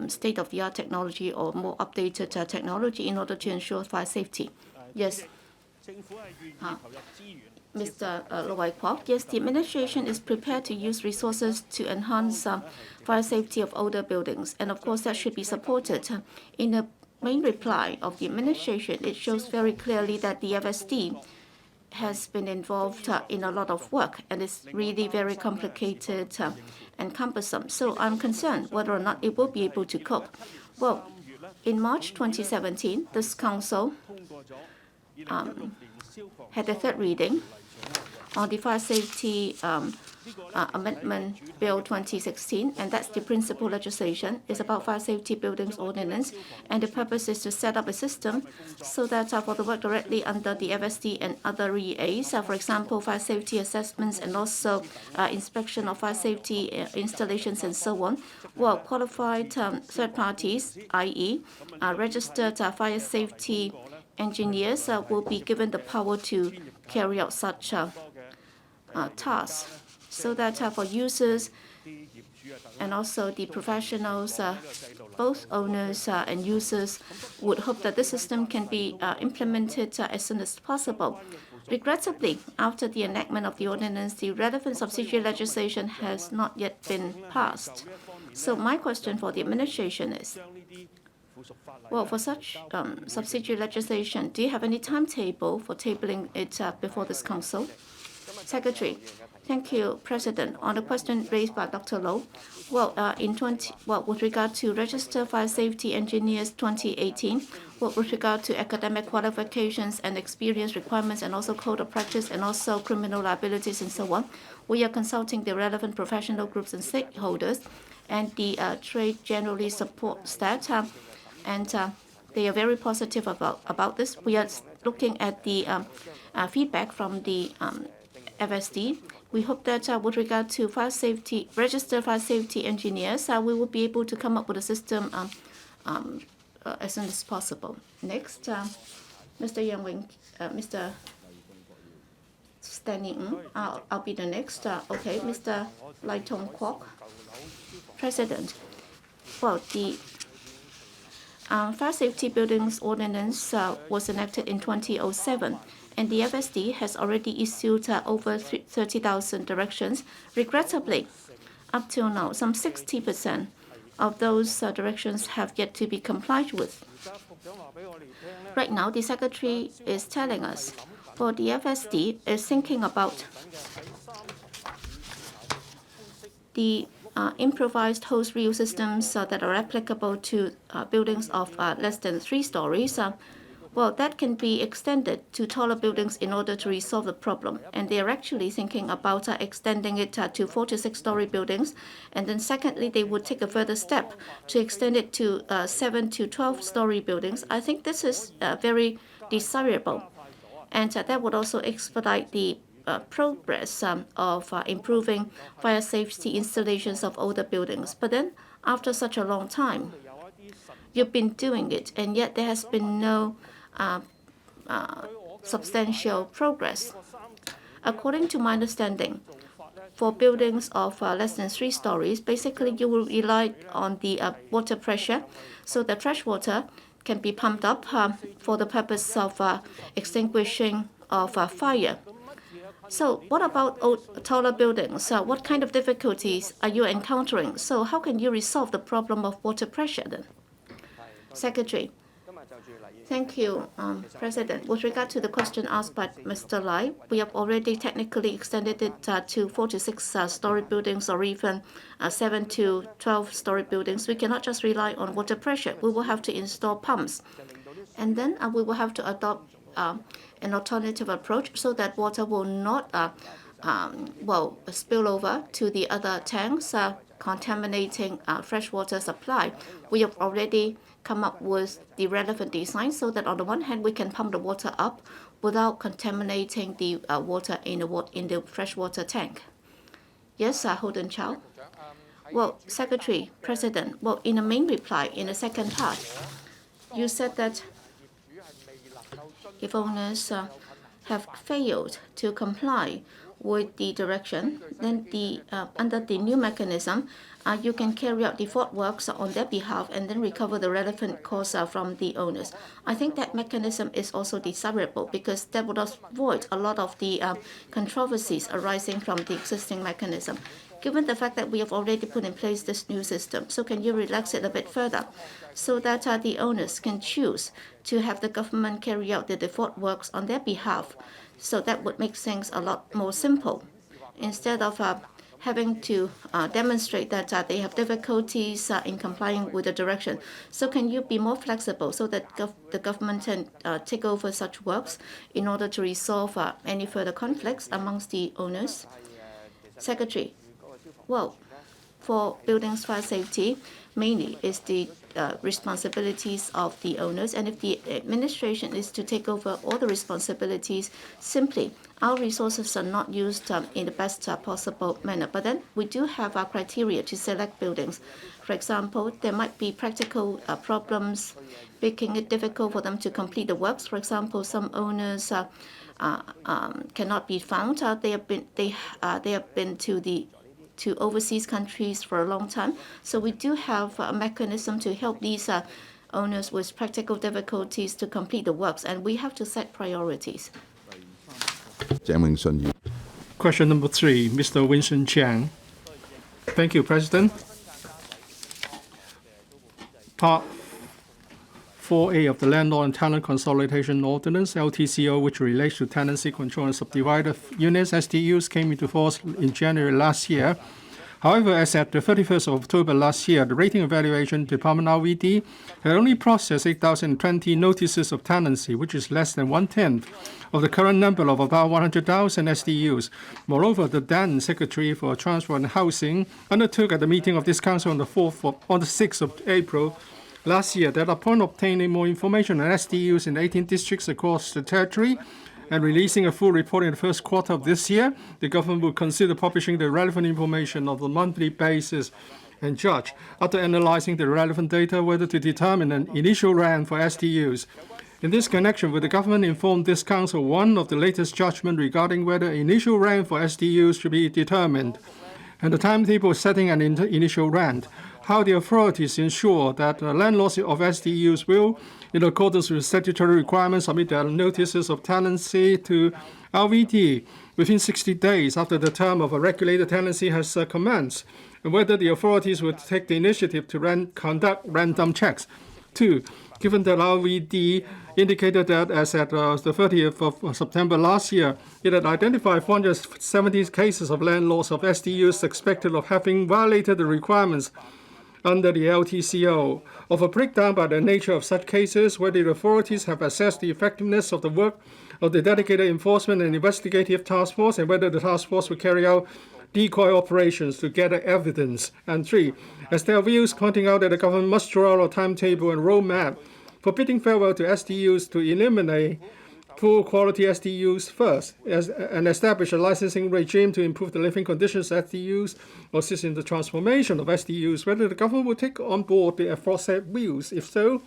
state-of-the-art technology or more updated technology in order to ensure fire safety. Yes. Mr. Loy Kwok, yes, the administration is prepared to use resources to enhance fire safety of older buildings, and of course that should be supported. In the main reply of the administration, it shows very clearly that the FSD has been involved in a lot of work, and it's really very complicated and cumbersome. So I'm concerned whether or not it will be able to cope. Well, in March 2017, this Council had a third reading on the Fire Safety Amendment Bill 2016, and that's the principal legislation. It's about Fire Safety Buildings Ordinance, and the purpose is to set up a system so that for the work directly under the FSD and other EAs, for example, fire safety assessments and also inspection of fire safety installations and so on, well, qualified third parties, i.e. registered fire safety engineers will be given the power to carry out such tasks, so that for users and also the professionals, both owners and users would hope that this system can be implemented as soon as possible. Regrettably, after the enactment of the ordinance, the relevant subsidiary legislation has not yet been passed. So my question for the administration is, well, for such subsidiary legislation, do you have any timetable for tabling it before this Council? Secretary. Thank you, President. On the question raised by Dr. Low, well, with regard to registered fire safety engineers 2018, with regard to academic qualifications and experience requirements and also code of practice and also criminal liabilities and so on, we are consulting the relevant professional groups and stakeholders, and the trade generally supports that, and they are very positive about this. We are looking at the feedback from the FSD. We hope that with regard to fire safety, registered fire safety engineers, we will be able to come up with a system as soon as possible. Next, Mr. Stanley Ng, I'll be the next. Okay, Mr. Lai Tong Kwok. President, well, the Fire Safety Buildings Ordinance was enacted in 2007. And the FSD has already issued over 30,000 directions. Regrettably, up till now, some 60% of those directions have yet to be complied with. Right now, the Secretary is telling us, well, the FSD is thinking about the improvised hose reel systems that are applicable to buildings of less than 3 stories. Well, that can be extended to taller buildings in order to resolve the problem. And they are actually thinking about extending it to 4 to 6 story buildings. And then secondly, they would take a further step to extend it to 7 to 12 story buildings. I think this is very desirable. And that would also expedite the progress of improving fire safety installations of older buildings. But then, after such a long time, you've been doing it, and yet there has been no substantial progress. According to my understanding, for buildings of less than 3 stories, basically you will rely on the water pressure, so the fresh water can be pumped up for the purpose of extinguishing of fire. So what about taller buildings? What kind of difficulties are you encountering? So how can you resolve the problem of water pressure then? Secretary. Thank you, President. With regard to the question asked by Mr. Lai, we have already technically extended it to 4 to 6 story buildings or even 7 to 12 story buildings. We cannot just rely on water pressure. We will have to install pumps. And then we will have to adopt an alternative approach so that water will not spill over to the other tanks, contaminating freshwater supply. We have already come up with the relevant design so that on the one hand we can pump the water up without contaminating the water in the freshwater tank. Yes, Holden Chow. Well, Secretary, President, in the main reply, in the second part, you said that if owners have failed to comply with the direction, then under the new mechanism, you can carry out default works on their behalf and then recover the relevant costs from the owners. I think that mechanism is also desirable because that would avoid a lot of the controversies arising from the existing mechanism. Given the fact that we have already put in place this new system, so can you relax it a bit further so that the owners can choose to have the government carry out the default works on their behalf? So that would make things a lot more simple instead of having to demonstrate that they have difficulties in complying with the direction. So can you be more flexible so that the government can take over such works in order to resolve any further conflicts amongst the owners? Secretary, well, for buildings fire safety, mainly is the responsibilities of the owners, and if the administration is to take over all the responsibilities, simply our resources are not used in the best possible manner. But then we do have our criteria to select buildings. For example, there might be practical problems making it difficult for them to complete the works. For example, some owners cannot be found. They have been to overseas countries for a long time. So we do have a mechanism to help these owners with practical difficulties to complete the works, and we have to set priorities. Question number 3, Mr. Winston Chiang. Thank you, President. Part 4A of the Landlord and Tenant Consolidation Ordinance, LTCO, which relates to tenancy control and subdivided units, SDUs, came into force in January last year. However, as at the 31st of October last year, the Rating Evaluation Department RVD had only processed 8,020 notices of tenancy, which is less than 1/10 of the current number of about 100,000 SDUs. Moreover, the then Secretary for Transport and Housing undertook at the meeting of this Council on the 6th of April last year that upon obtaining more information on SDUs in 18 districts across the territory and releasing a full report in the first quarter of this year, the government will consider publishing the relevant information on a monthly basis and judge, after analyzing the relevant data, whether to determine an initial rent for SDUs. In this connection, will the government inform this Council one of the latest judgment regarding whether initial rent for SDUs should be determined, and the timetable setting an initial rent? How the authorities ensure that landlords of SDUs will, in accordance with statutory requirements, submit their notices of tenancy to RVD within 60 days after the term of a regulated tenancy has commenced, and whether the authorities would take the initiative to conduct random checks. 2. Given that RVD indicated that as at the 30th of September last year, it had identified 470 cases of landlords of SDUs suspected of having violated the requirements under the LTCO, of a breakdown by the nature of such cases, whether the authorities have assessed the effectiveness of the work of the dedicated enforcement and investigative task force, and whether the task force will carry out decoy operations to gather evidence. And 3, as there are views pointing out that the government must draw out a timetable and roadmap for bidding farewell to SDUs to eliminate poor quality SDUs first and establish a licensing regime to improve the living conditions of SDUs or assist in the transformation of SDUs, whether the government will take on board the aforesaid views. If so,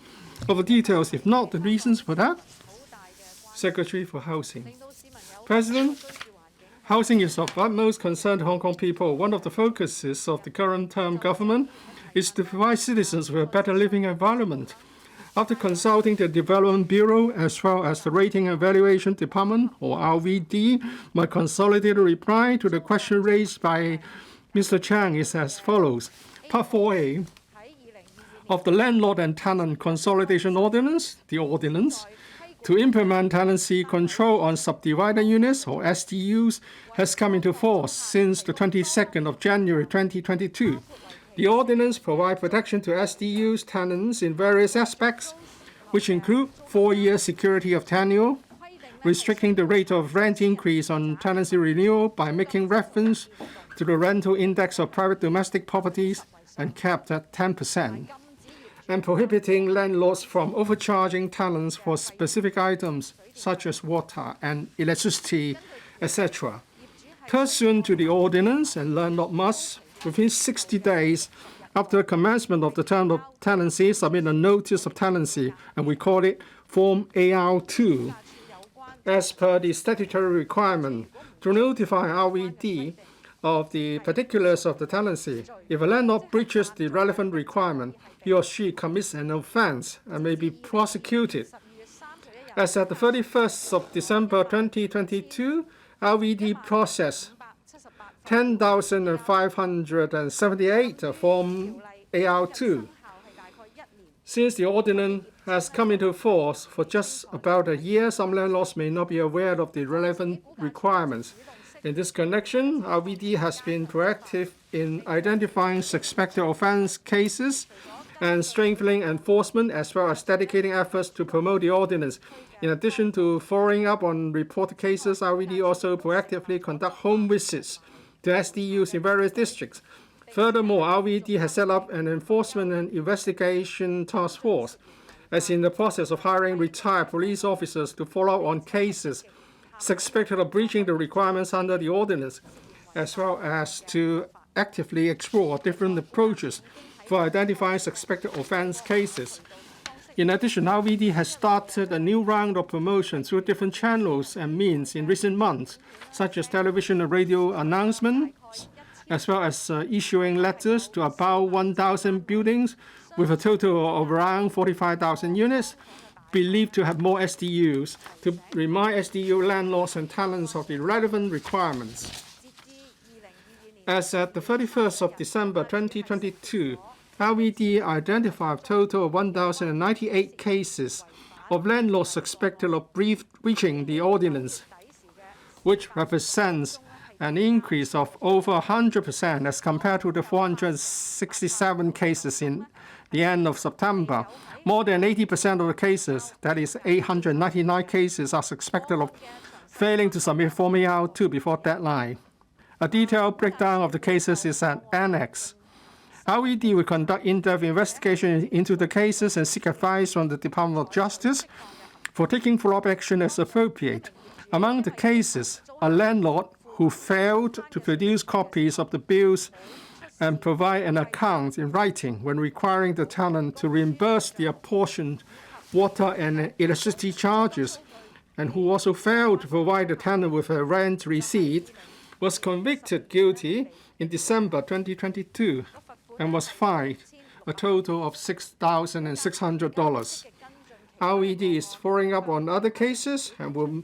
of the details. If not, the reasons for that. Secretary for Housing. President, housing is of utmost concern to Hong Kong people. One of the focuses of the current term government is to provide citizens with a better living environment. After consulting the Development Bureau as well as the Rating and Evaluation Department, or RVD, my consolidated reply to the question raised by Mr. Chang is as follows. Part 4A of the Landlord and Tenant Consolidation Ordinance, the ordinance, to implement tenancy control on subdivided units, or SDUs, has come into force since the 22nd of January 2022. The ordinance provides protection to SDUs tenants in various aspects, which include 4-year security of tenure, restricting the rate of rent increase on tenancy renewal by making reference to the rental index of private domestic properties and capped at 10%, and prohibiting landlords from overcharging tenants for specific items such as water and electricity, etc. Pursuant to the ordinance, and landlord must, within 60 days after commencement of the term of tenancy, submit a notice of tenancy, and we call it Form AR2, as per the statutory requirement, to notify RVD of the particulars of the tenancy. If a landlord breaches the relevant requirement, he or she commits an offence and may be prosecuted. As at the 31st of December 2022, RVD processed 10,578 Form AR2. Since the ordinance has come into force for just about a year, some landlords may not be aware of the relevant requirements. In this connection, RVD has been proactive in identifying suspected offence cases and strengthening enforcement, as well as dedicating efforts to promote the ordinance. In addition to following up on reported cases, RVD also proactively conduct home visits to SDUs in various districts. Furthermore, RVD has set up an enforcement and investigation task force, as in the process of hiring retired police officers to follow up on cases suspected of breaching the requirements under the ordinance, as well as to actively explore different approaches for identifying suspected offence cases. In addition, RVD has started a new round of promotion through different channels and means in recent months, such as television and radio announcements, as well as issuing letters to about 1,000 buildings with a total of around 45,000 units, believed to have more SDUs, to remind SDU landlords and tenants of the relevant requirements. As at the 31st of December 2022, RVD identified a total of 1,098 cases of landlords suspected of breaching the ordinance, which represents an increase of over 100% as compared to the 467 cases in the end of September. More than 80% of the cases, that is 899 cases, are suspected of failing to submit Form AR2 before deadline. A detailed breakdown of the cases is at Annex. RVD will conduct in-depth investigation into the cases and seek advice from the Department of Justice for taking follow-up action as appropriate. Among the cases, a landlord who failed to produce copies of the bills and provide an account in writing when requiring the tenant to reimburse the apportioned water and electricity charges, and who also failed to provide the tenant with a rent receipt, was convicted guilty in December 2022 and was fined a total of $6,600. RVD is following up on other cases and will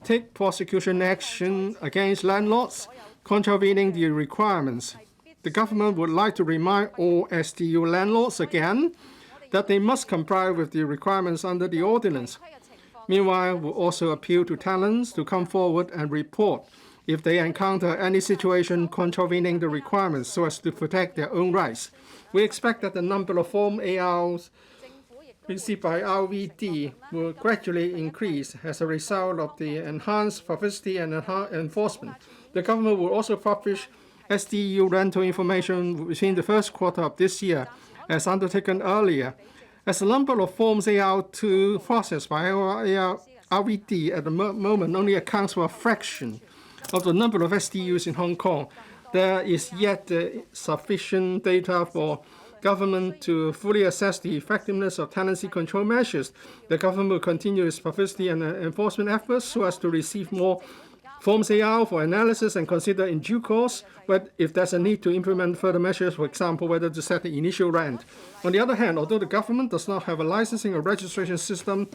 take prosecution action against landlords contravening the requirements. The government would like to remind all SDU landlords again that they must comply with the requirements under the ordinance. Meanwhile, we'll also appeal to tenants to come forward and report if they encounter any situation contravening the requirements so as to protect their own rights. We expect that the number of Form ARs received by RVD will gradually increase as a result of the enhanced publicity and enforcement. The government will also publish SDU rental information within the first quarter of this year, as undertaken earlier. As the number of Forms AR2 processed by RVD at the moment only accounts for a fraction of the number of SDUs in Hong Kong. There is yet sufficient data for government to fully assess the effectiveness of tenancy control measures. The government will continue its publicity and enforcement efforts so as to receive more Forms AR for analysis and consider in due course if there's a need to implement further measures, for example, whether to set the initial rent. On the other hand, although the government does not have a licensing or registration system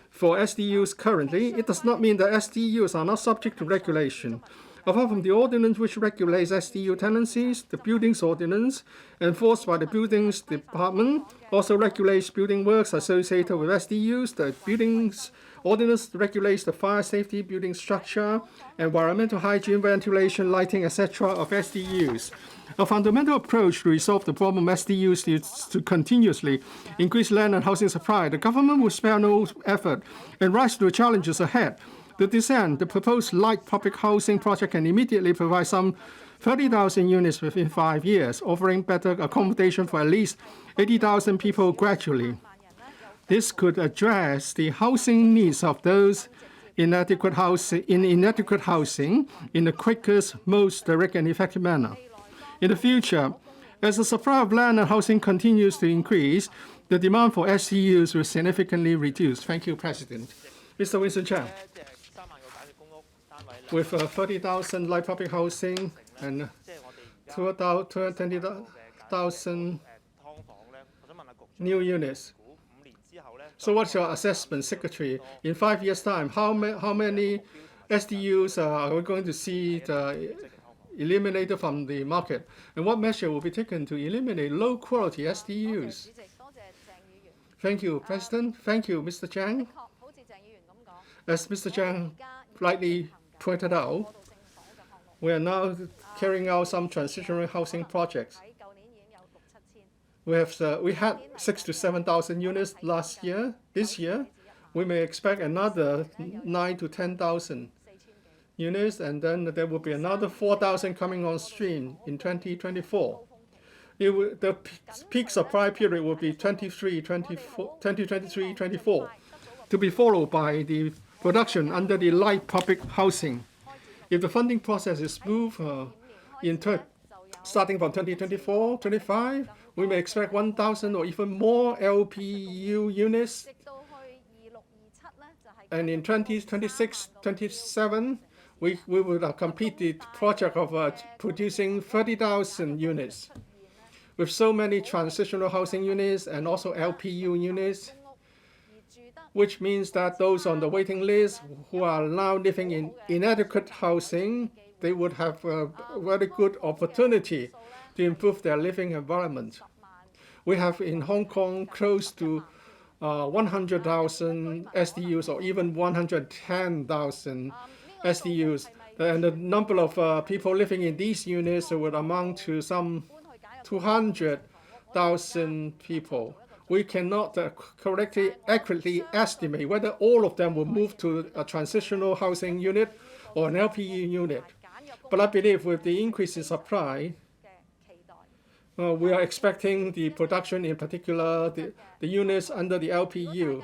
for SDUs currently, it does not mean that SDUs are not subject to regulation. Apart from the ordinance which regulates SDU tenancies, the Buildings Ordinance, enforced by the Buildings Department, also regulates building works associated with SDUs. The Buildings Ordinance regulates the fire safety, building structure, environmental hygiene, ventilation, lighting, etc. of SDUs. A fundamental approach to resolve the problem of SDUs is to continuously increase land and housing supply. The government will spare no effort and rise to the challenges ahead. To this end, the proposed light public housing project can immediately provide some 30,000 units within 5 years, offering better accommodation for at least 80,000 people gradually. This could address the housing needs of those in inadequate housing in the quickest, most direct and effective manner. In the future, as the supply of land and housing continues to increase, the demand for SDUs will significantly reduce. Thank you, President. Mr. Winston Chang. With 30,000 light public housing and 20,000 new units. So what's your assessment, Secretary? In 5 years' time, how many SDUs are we going to see eliminated from the market? And what measure will be taken to eliminate low-quality SDUs? Thank you, President. Thank you, Mr. Chang. As Mr. Chang rightly pointed out, we are now carrying out some transitional housing projects. We had 6,000 to 7,000 units last year. This year, we may expect another 9,000 to 10,000 units, and then there will be another 4,000 coming on stream in 2024. The peak supply period will be 2023-24, to be followed by the production under the light public housing. If the funding process is smooth, starting from 2024-25, we may expect 1,000 or even more LPU units. And in 2026-27, we will complete the project of producing 30,000 units. With so many transitional housing units and also LPU units, which means that those on the waiting list who are now living in inadequate housing, they would have a very good opportunity to improve their living environment. We have in Hong Kong close to 100,000 SDUs or even 110,000 SDUs. And the number of people living in these units would amount to some 200,000 people. We cannot correctly, accurately estimate whether all of them will move to a transitional housing unit or an LPU unit. But I believe with the increase in supply, we are expecting the production, in particular, the units under the LPU.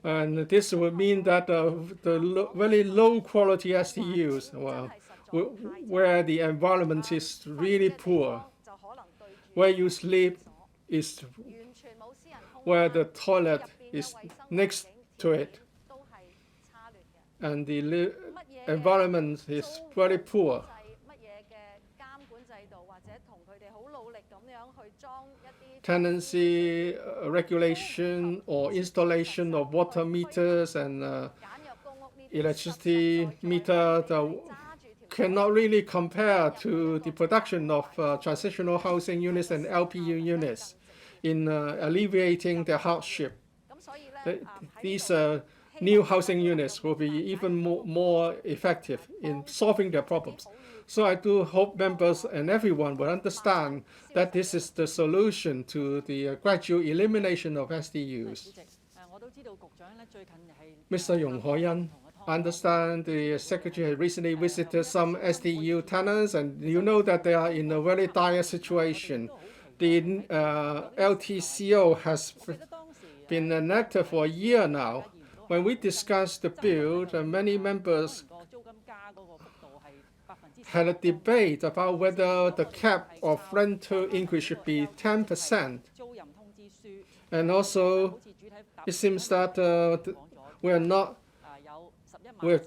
And this would mean that the very low quality SDUs, where the environment is really poor, where you sleep is where the toilet is next to it, and the environment is very poor. Tenancy regulation or installation of water meters and electricity meter cannot really compare to the production of transitional housing units and LPU units in alleviating their hardship. These new housing units will be even more effective in solving their problems. So I do hope members and everyone will understand that this is the solution to the gradual elimination of SDUs. Mr. Yong Ho-yen, I understand the Secretary has recently visited some SDU tenants, and you know that they are in a very dire situation. The LTCO has been enacted for a year now. When we discussed the bill, many members had a debate about whether the cap of rental increase should be 10%. And also, it seems that we are not, we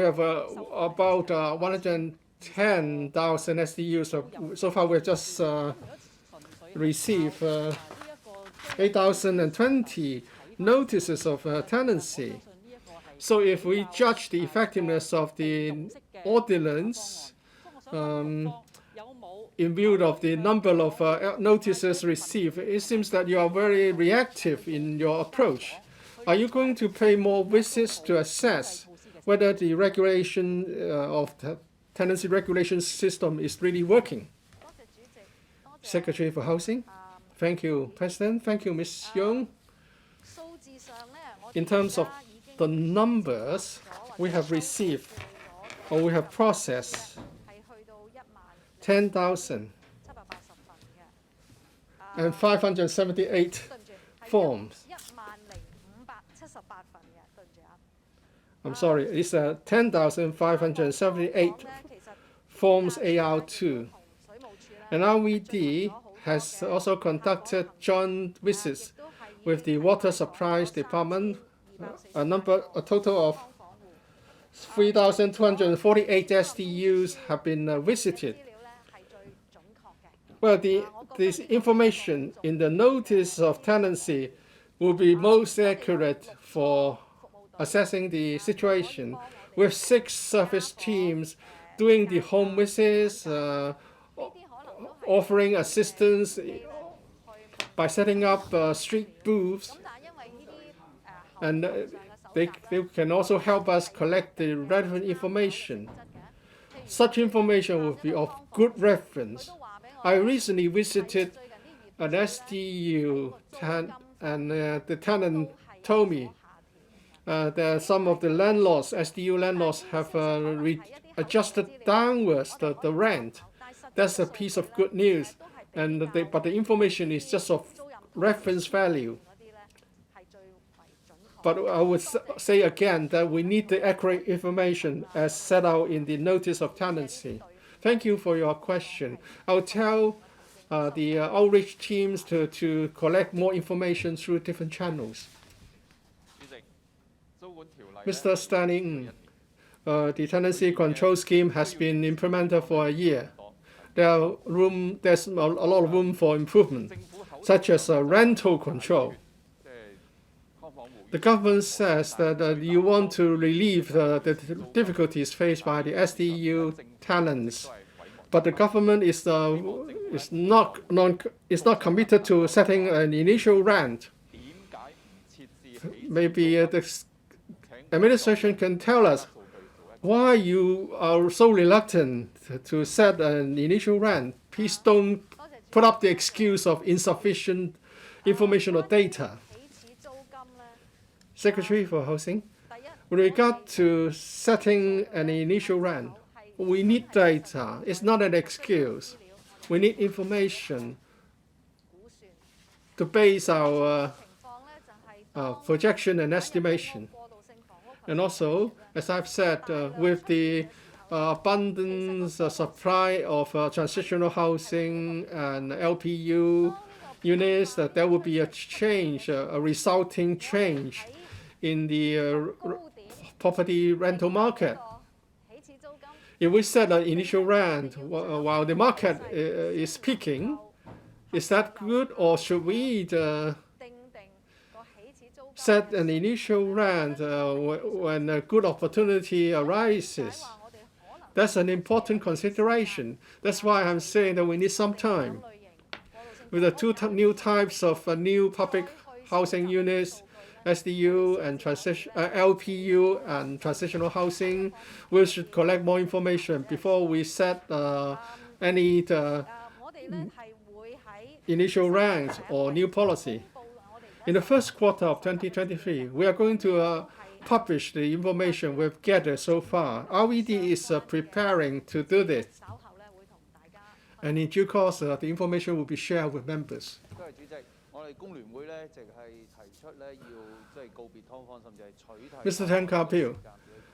have about 110,000 SDUs. So far, we've just received 8,020 notices of tenancy. So if we judge the effectiveness of the ordinance in view of the number of notices received, it seems that you are very reactive in your approach. Are you going to pay more visits to assess whether the regulation of the tenancy regulation system is really working? Secretary for Housing. Thank you, President. Thank you, Ms. Young. In terms of the numbers, we have received or we have processed 10,578 forms. I'm sorry, it's 10,578 forms AR2. And RVD has also conducted joint visits with the Water Supplies Department, a total of 3,248 SDUs have been visited. Well, this information in the notice of tenancy will be most accurate for assessing the situation, with 6 service teams doing the home visits, offering assistance by setting up street booths, and they can also help us collect the relevant information. Such information will be of good reference. I recently visited an SDU and the tenant told me that some of the landlords, SDU landlords, have adjusted downwards the rent. That's a piece of good news, but the information is just of reference value. But I would say again that we need the accurate information as set out in the notice of tenancy. Thank you for your question. I'll tell the outreach teams to collect more information through different channels. Mr. Stanley, the tenancy control scheme has been implemented for a year. There's a lot of room for improvement, such as rental control. The government says that you want to relieve the difficulties faced by the SDU tenants, but the government is not committed to setting an initial rent. Maybe the administration can tell us why you are so reluctant to set an initial rent. Please don't put up the excuse of insufficient information or data. Secretary for Housing, with regard to setting an initial rent, we need data. It's not an excuse. We need information to base our projection and estimation. And also, as I've said, with the abundance supply of transitional housing and LPU units, that there will be a change, a resulting change in the property rental market. If we set an initial rent while the market is peaking, is that good, or should we set an initial rent when a good opportunity arises? That's an important consideration. That's why I'm saying that we need some time. With the two new types of new public housing units, SDU and LPU and transitional housing, we should collect more information before we set any initial rent or new policy. In the first quarter of 2023, we are going to publish the information we've gathered so far. RVD is preparing to do this. And in due course, the information will be shared with members. Mr. Tan Ka-pil,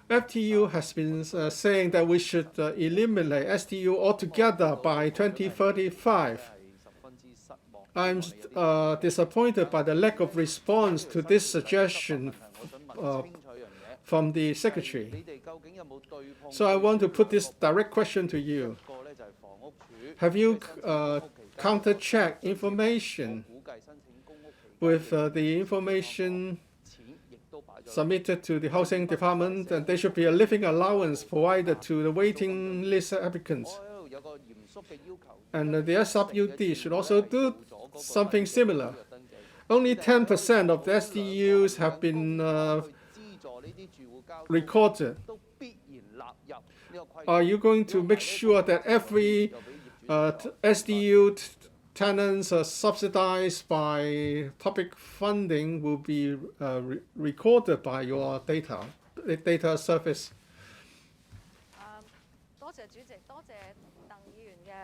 FTU has been saying that we should eliminate STU altogether by 2035. I'm disappointed by the lack of response to this suggestion from the Secretary. So I want to put this direct question to you. Have you counter-checked information with the information submitted to the Housing Department, and there should be a living allowance provided to the waiting list applicants? And the SWD should also do something similar. Only 10% of the SDUs have been recorded. Are you going to make sure that every SDU tenants subsidized by public funding will be recorded by your data service?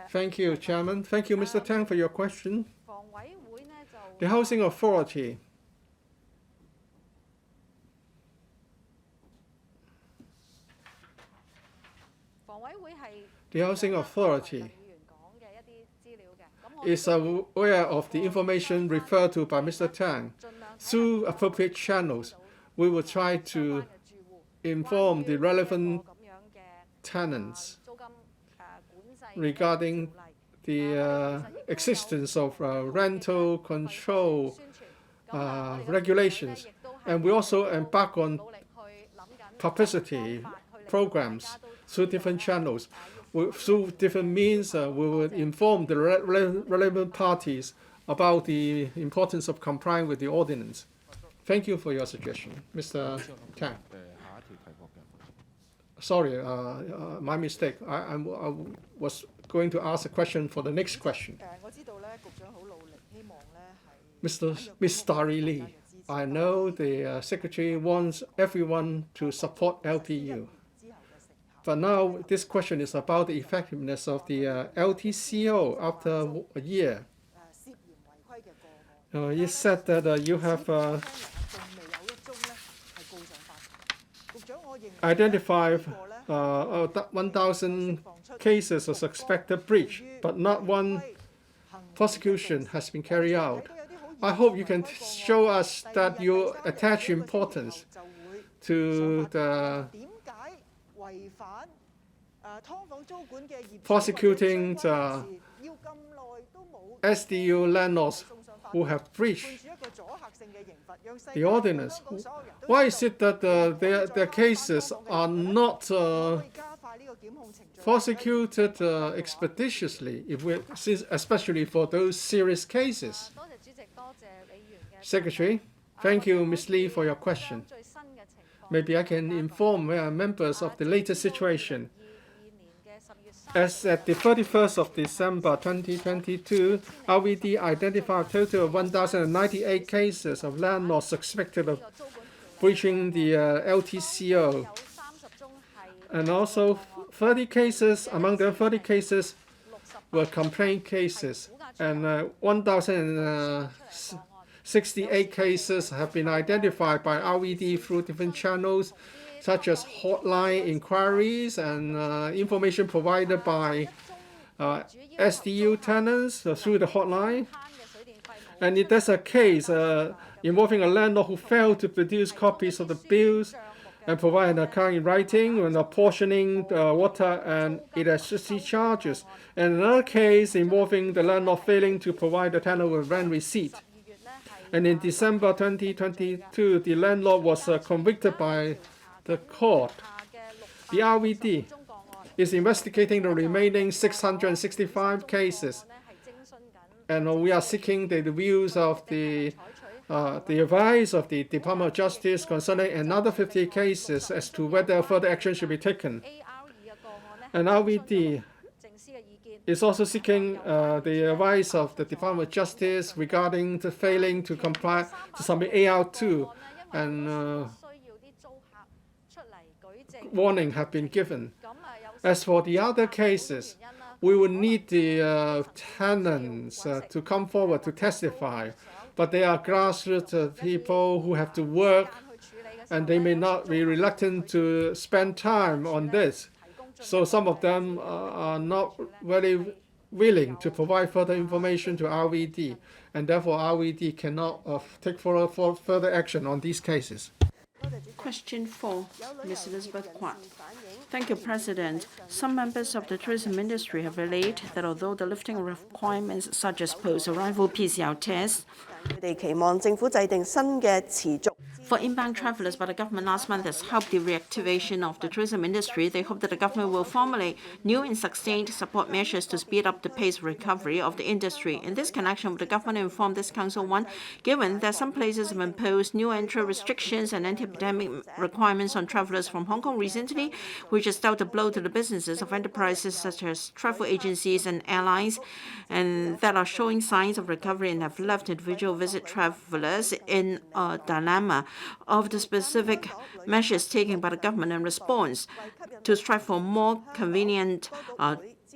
Thank you, Chairman. Thank you, Mr. Tang, for your question. The Housing Authority is aware of the information referred to by Mr. Tang. Through appropriate channels, we will try to inform the relevant tenants regarding the existence of rental control regulations. And we also embark on publicity programs through different channels. Through different means, we will inform the relevant parties about the importance of complying with the ordinance. Thank you for your suggestion. Mr. Tang. Sorry, my mistake. I was going to ask a question for the next question. Ms. Starry Lee, I know the Secretary wants everyone to support LPU. But now this question is about the effectiveness of the LTCO after a year. You said that you have identified 1,000 cases of suspected breach, but not one prosecution has been carried out. I hope you can show us that you attach importance to the prosecuting the SDU landlords who have breached the ordinance. Why is it that their cases are not prosecuted expeditiously, especially for those serious cases? Secretary, thank you, Ms. Lee, for your question. Maybe I can inform members of the latest situation. As at the 31st of December 2022, RVD identified a total of 1,098 cases of landlords suspected of breaching the LTCO. And also 30 cases, among them 30 cases were complaint cases, and 1,068 cases have been identified by RVD through different channels, such as hotline inquiries and information provided by SDU tenants through the hotline. And if there's a case involving a landlord who failed to produce copies of the bills and provide an account in writing when apportioning water and electricity charges, and another case involving the landlord failing to provide the tenant with rent receipt. And in December 2022, the landlord was convicted by the court. The RVD is investigating the remaining 665 cases, and we are seeking the views of the advice of the Department of Justice concerning another 50 cases as to whether further action should be taken. And RVD is also seeking the advice of the Department of Justice regarding the failing to comply to submit AR2, and warning have been given. As for the other cases, we will need the tenants to come forward to testify but they are grassroots people who have to work, and they may not be reluctant to spend time on this. So some of them are not very willing to provide further information to RVD, and therefore RVD cannot take further action on these cases. Question 4, Ms. Elizabeth Kwat. Thank you, President. Some members of the tourism industry have relayed that although the lifting of requirements such as post-arrival PCR tests for inbound travelers by the government last month has helped the reactivation of the tourism industry, they hope that the government will formulate new and sustained support measures to speed up the pace of recovery of the industry. In this connection, would the government inform this Council 1, given that some places have imposed new entry restrictions and anti-epidemic requirements on travelers from Hong Kong recently, which has dealt a blow to the businesses of enterprises such as travel agencies and airlines, and that are showing signs of recovery and have left individual visit travelers in a dilemma of the specific measures taken by the government in response to strive for more convenient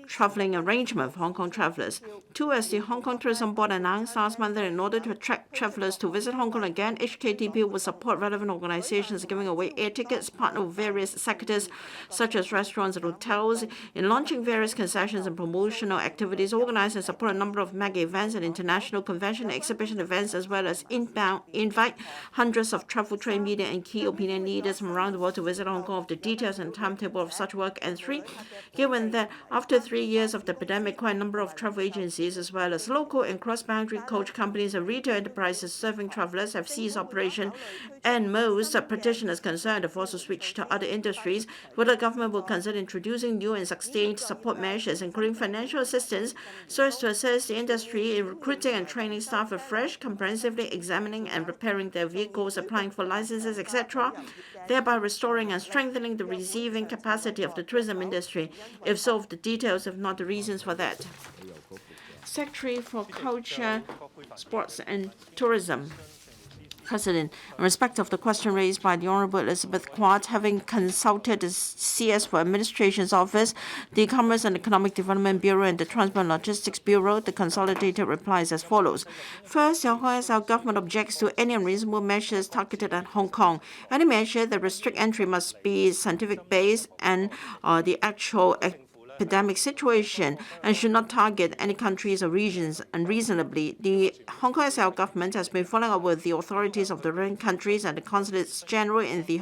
traveling arrangement for Hong Kong travelers. 2, as the Hong Kong Tourism Board announced last month that in order to attract travelers to visit Hong Kong again, HKTP will support relevant organizations giving away air tickets, partner with various sectors such as restaurants and hotels, in launching various concessions and promotional activities, organize and support a number of mega events and international convention and exhibition events, as well as invite hundreds of travel trade media and key opinion leaders from around the world to visit Hong Kong of the details and timetable of such work. And 3, given that after 3 years of the pandemic, quite a number of travel agencies, as well as local and cross-boundary coach companies and retail enterprises serving travelers, have ceased operation, and most practitioners concerned have also switched to other industries, whether the government will consider introducing new and sustained support measures, including financial assistance, so as to assist the industry in recruiting and training staff afresh, comprehensively examining and repairing their vehicles, applying for licenses, etc., thereby restoring and strengthening the receiving capacity of the tourism industry. If so, the details, if not the reasons for that. Secretary for Culture, Sports and Tourism. President, in respect of the question raised by the Honourable Elizabeth Kwat, having consulted the CS for Administration's Office, the Commerce and Economic Development Bureau, and the Transport and Logistics Bureau, the consolidated replies as follows. First, the Hong government objects to any unreasonable measures targeted at Hong Kong. Any measure that restrict entry must be scientific-based and the actual epidemic situation and should not target any countries or regions unreasonably. The Hong Kong SAR government has been following up with the authorities of the relevant countries and the consulates general in the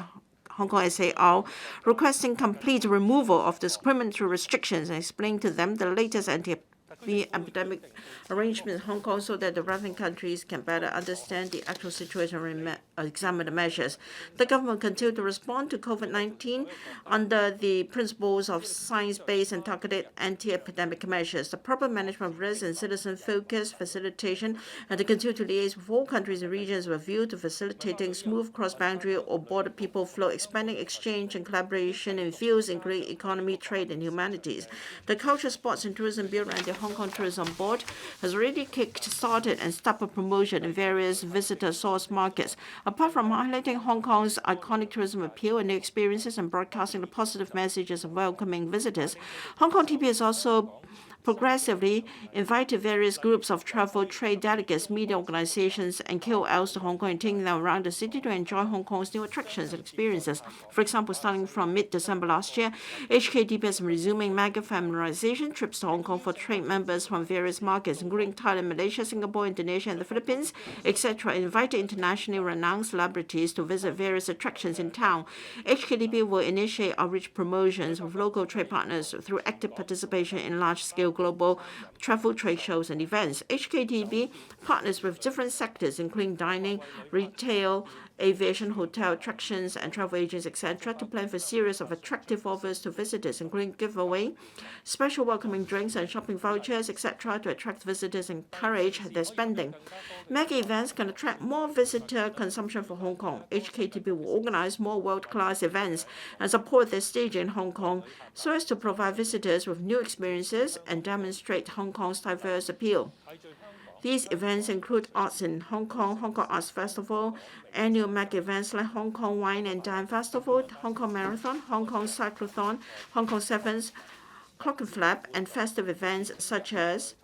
Hong Kong SAR, requesting complete removal of discriminatory restrictions and explaining to them the latest epidemic arrangement in Hong Kong so that the relevant countries can better understand the actual situation and examine the measures. The government continued to respond to COVID-19 under the principles of science-based and targeted anti-epidemic measures, the proper management of risk and citizen-focused facilitation, and to continue to liaise with all countries and regions with a view to facilitating smooth cross-boundary or border people flow, expanding exchange and collaboration in fields including economy, trade, and humanities. The Culture, Sports and Tourism Bureau and the Hong Kong Tourism Board has already kick-started and started promotion in various visitor source markets. Apart from highlighting Hong Kong's iconic tourism appeal and new experiences and broadcasting the positive messages of welcoming visitors, Hong Kong TP has also progressively invited various groups of travel trade delegates, media organizations, and KOLs to Hong Kong and taking them around the city to enjoy Hong Kong's new attractions and experiences. For example, starting from mid-December last year, HKTP has been resuming mega familiarization trips to Hong Kong for trade members from various markets, including Thailand, Malaysia, Singapore, Indonesia, and the Philippines, etc., and invited internationally renowned celebrities to visit various attractions in town. HKTP will initiate outreach promotions with local trade partners through active participation in large-scale global travel trade shows and events. HKTP partners with different sectors, including dining, retail, aviation, hotel, attractions, and travel agents, etc., to plan for a series of attractive offers to visitors, including giveaway, special welcoming drinks and shopping vouchers, etc., to attract visitors and encourage their spending. Mega events can attract more visitor consumption for Hong Kong. HKTP will organize more world-class events and support their stage in Hong Kong so as to provide visitors with new experiences and demonstrate Hong Kong's diverse appeal. These events include Arts in Hong Kong Arts Festival, annual mega events like Hong Kong Wine and Dine Festival, Hong Kong Marathon, Hong Kong Cyclothon, Hong Kong Sevens, Clock and Flap, and festive events such as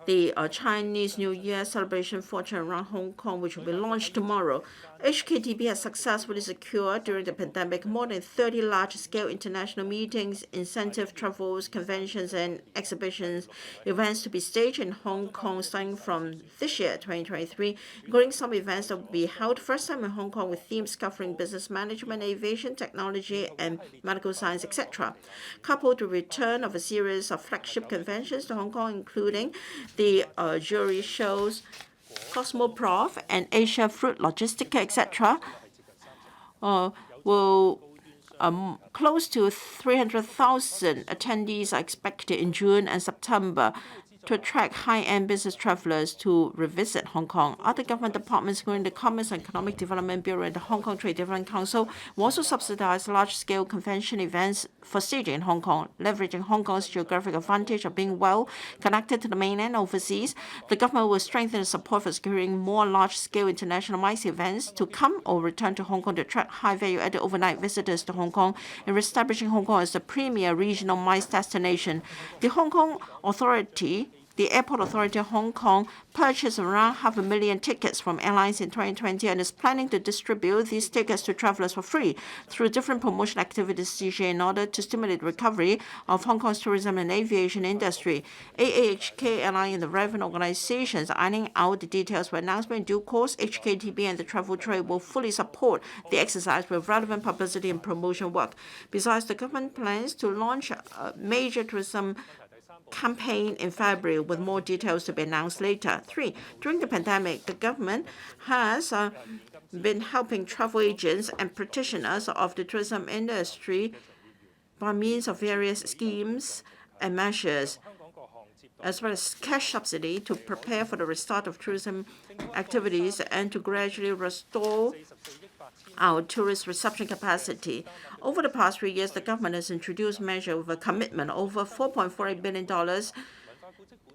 the Chinese New Year celebration fortune around Hong Kong, which will be launched tomorrow. HKTB has successfully secured during the pandemic more than 30 large-scale international meetings, incentive travels, conventions, and exhibitions events to be staged in Hong Kong starting from this year, 2023, including some events that will be held first time in Hong Kong with themes covering business management, aviation, technology, and medical science, etc. Coupled with the return of a series of flagship conventions to Hong Kong, including the jewelry shows, Cosmoprof, and Asia Fruit Logistica, etc., will close to 300,000 attendees are expected in June and September to attract high-end business travelers to revisit Hong Kong. Other government departments, including the Commerce and Economic Development Bureau and the Hong Kong Trade Development Council, will also subsidize large-scale convention events for staging in Hong Kong. Leveraging Hong Kong's geographic advantage of being well connected to the mainland overseas, the government will strengthen the support for securing more large-scale international MICE events to come or return to Hong Kong to attract high-value-added overnight visitors to Hong Kong and establishing Hong Kong as the premier regional MICE destination. The Hong Kong Authority The Airport Authority of Hong Kong purchased around 500,000 tickets from airlines in 2020 and is planning to distribute these tickets to travelers for free through different promotion activities this year in order to stimulate the recovery of Hong Kong's tourism and aviation industry. AAHK Airline and the relevant organizations are ironing out the details for announcement in due course. HKTB and the travel trade will fully support the exercise with relevant publicity and promotion work. Besides, the government plans to launch a major tourism campaign in February, with more details to be announced later. 3. During the pandemic, the government has been helping travel agents and practitioners of the tourism industry by means of various schemes and measures, as well as cash subsidy to prepare for the restart of tourism activities and to gradually restore our tourist reception capacity. Over the past 3 years, the government has introduced measures with a commitment over $4.48 billion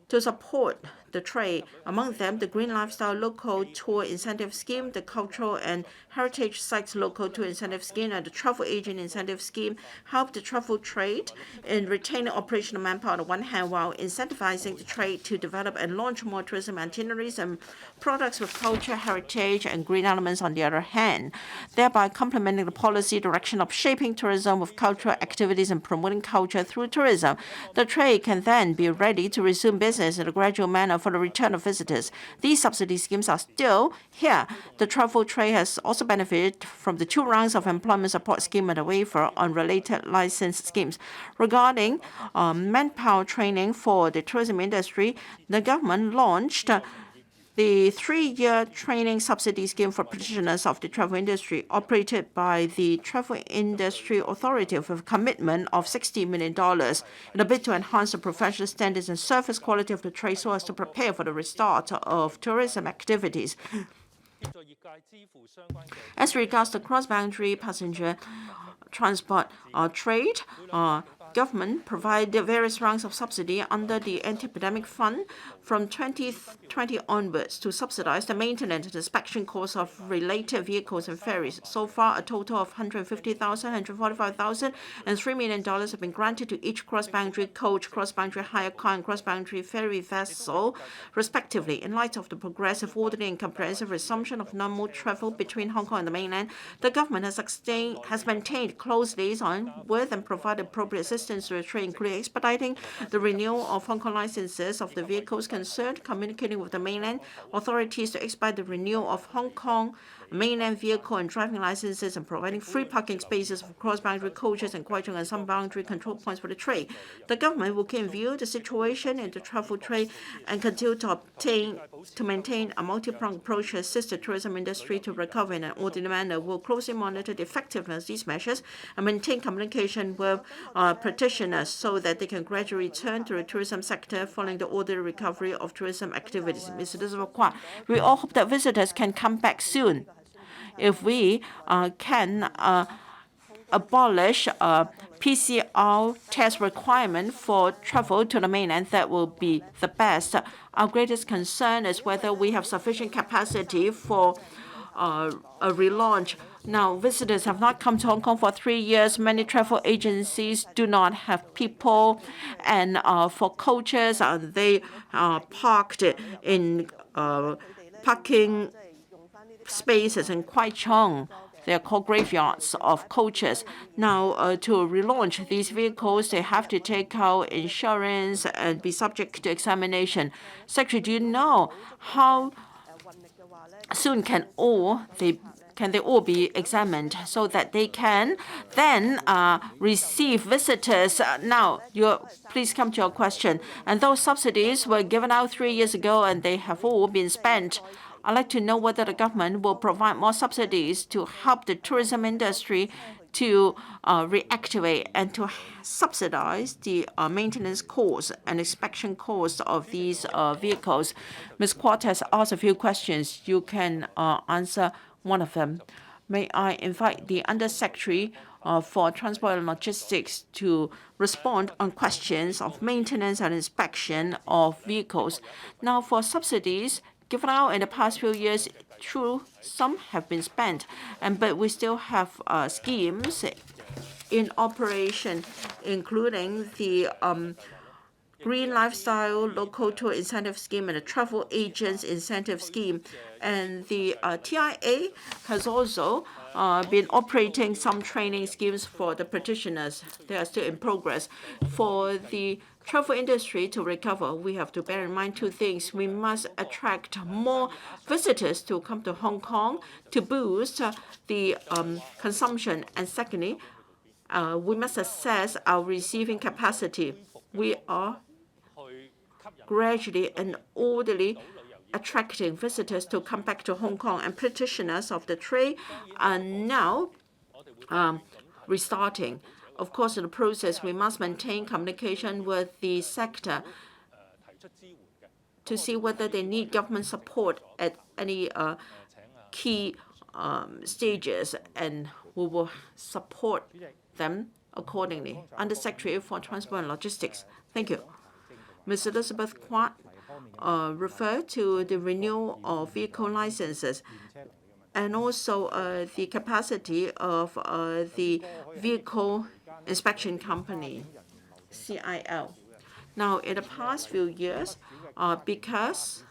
to support the trade. Among them, the Green Lifestyle Local Tour Incentive Scheme, the Cultural and Heritage Sites Local Tour Incentive Scheme, and the Travel Agent Incentive Scheme help the travel trade in retaining operational manpower on the one hand, while incentivizing the trade to develop and launch more tourism itineraries and products with culture, heritage, and green elements on the other hand, thereby complementing the policy direction of shaping tourism with cultural activities and promoting culture through tourism. The trade can then be ready to resume business in a gradual manner for the return of visitors. These subsidy schemes are still here. The travel trade has also benefited from the 2 rounds of employment support scheme and a waiver on related license schemes. Regarding manpower training for the tourism industry, the government launched the 3-year training subsidy scheme for practitioners of the travel industry, operated by the Travel Industry Authority, with a commitment of $60 million in a bid to enhance the professional standards and service quality of the trade so as to prepare for the restart of tourism activities. As regards the cross-boundary passenger transport trade, government provided various rounds of subsidy under the anti-pandemic fund from 2020 onwards to subsidize the maintenance and inspection costs of related vehicles and ferries. So far, a total of $150,000, $145,000, and $3 million have been granted to each cross-boundary coach, cross-boundary hire car, and cross-boundary ferry vessel, respectively. In light of the progressive, orderly, and comprehensive resumption of normal travel between Hong Kong and the mainland, the government has maintained close liaison with and provided appropriate assistance to the trade, including expediting the renewal of Hong Kong licenses of the vehicles concerned, communicating with the mainland authorities to expedite the renewal of Hong Kong mainland vehicle and driving licenses, and providing free parking spaces for cross-boundary coaches and Guizhou and some boundary control points for the trade. The government will keep in view the situation in the travel trade and continue to maintain a multi-pronged approach to assist the tourism industry to recover in an orderly manner. We'll closely monitor the effectiveness of these measures and maintain communication with practitioners so that they can gradually return to the tourism sector following the orderly recovery of tourism activities. Mr. Elizabeth, we all hope that visitors can come back soon. If we can abolish PCR test requirement for travel to the mainland, that will be the best. Our greatest concern is whether we have sufficient capacity for a relaunch. Now, visitors have not come to Hong Kong for 3 years. Many travel agencies do not have people. And for coaches, they are parked in parking spaces in Kwai Chung. They are called graveyards of coaches. Now, to relaunch these vehicles, they have to take out insurance and be subject to examination. Secretary, do you know how soon can they all be examined so that they can then receive visitors? Now, please come to your question. And those subsidies were given out 3 years ago, and they have all been spent. I'd like to know whether the government will provide more subsidies to help the tourism industry to reactivate and to subsidize the maintenance costs and inspection costs of these vehicles. Ms. Kwok has asked a few questions. You can answer one of them. May I invite the Undersecretary for Transport and Logistics to respond on questions of maintenance and inspection of vehicles. Now, for subsidies given out in the past few years, true, some have been spent, but we still have schemes in operation, including the Green Lifestyle Local Tour Incentive Scheme and the Travel Agents Incentive Scheme. And the TIA has also been operating some training schemes for the practitioners. They are still in progress. For the travel industry to recover, we have to bear in mind two things. We must attract more visitors to come to Hong Kong to boost the consumption. And secondly, we must assess our receiving capacity. We are gradually and orderly attracting visitors to come back to Hong Kong, and practitioners of the trade are now restarting. Of course, in the process, we must maintain communication with the sector to see whether they need government support at any key stages, and we will support them accordingly. Undersecretary for Transport and Logistics. Thank you. Ms. Elizabeth Kwok referred to the renewal of vehicle licenses and also the capacity of the Vehicle Inspection Company, CIL. Now, in the past few years, because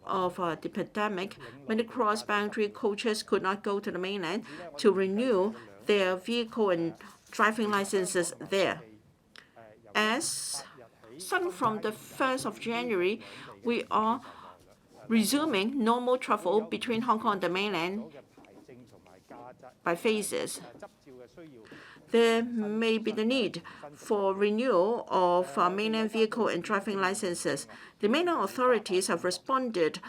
of the pandemic, many cross-boundary coaches could not go to the mainland to renew their vehicle and driving licenses there. As starting from the 1st of January, we are resuming normal travel between Hong Kong and the mainland by phases. There may be the need for renewal of mainland vehicle and driving licenses. The mainland authorities have responded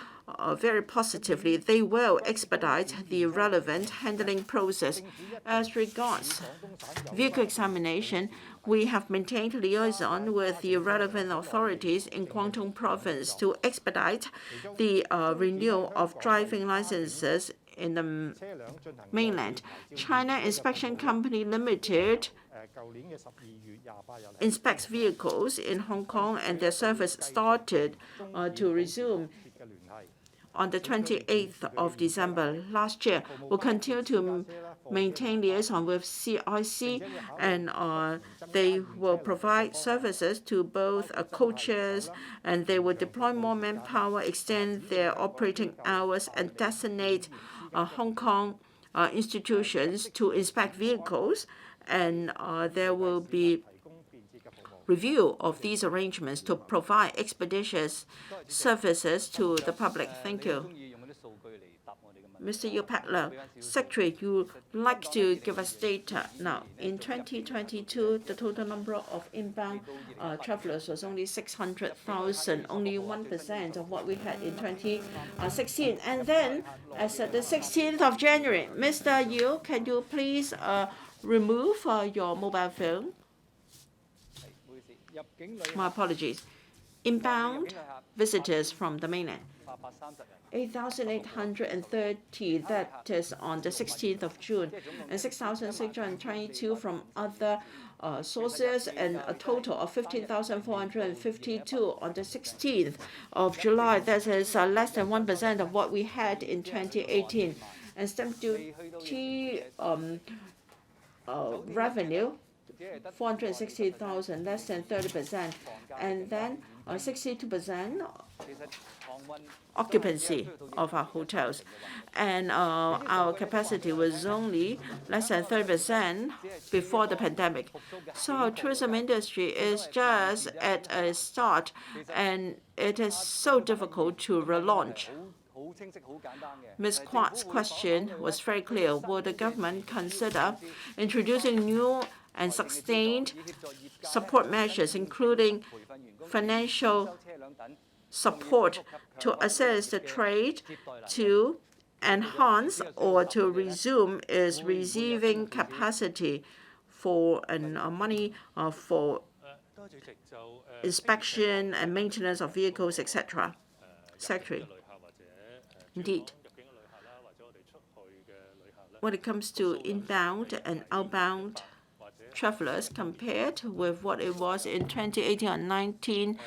very positively. They will expedite the relevant handling process. As regards vehicle examination, we have maintained liaison with the relevant authorities in Guangdong Province to expedite the renewal of driving licenses in the mainland. China Inspection Company Limited inspects vehicles in Hong Kong, and their service started to resume on the 28th of December last year. We'll continue to maintain liaison with CIC, and they will provide services to both coaches, and they will deploy more manpower, extend their operating hours, and designate Hong Kong institutions to inspect vehicles, and there will be review of these arrangements to provide expeditious services to the public. Thank you. Mr. Yupatler, Secretary, you would like to give us data. Now, in 2022, the total number of inbound travelers was only 600,000, only 1% of what we had in 2016. And then, as of the 16th of January, Mr. Yu, can you please remove your mobile phone? My apologies. Inbound visitors from the mainland, 8,830, that is on the 16th of June, and 6,622 from other sources, and a total of 15,452 on the 16th of July. That is less than 1% of what we had in 2018. And stamp duty revenue, 460,000, less than 30%, and then 62% occupancy of our hotels, and our capacity was only less than 30% before the pandemic. So our tourism industry is just at a start, and it is so difficult to relaunch. Ms. Kwat's question was very clear. Will the government consider introducing new and sustained support measures, including financial support to assist the trade to enhance or to resume its receiving capacity for money for inspection and maintenance of vehicles, etc. Secretary. Indeed. When it comes to inbound and outbound travelers compared with what it was in 2018 or 19,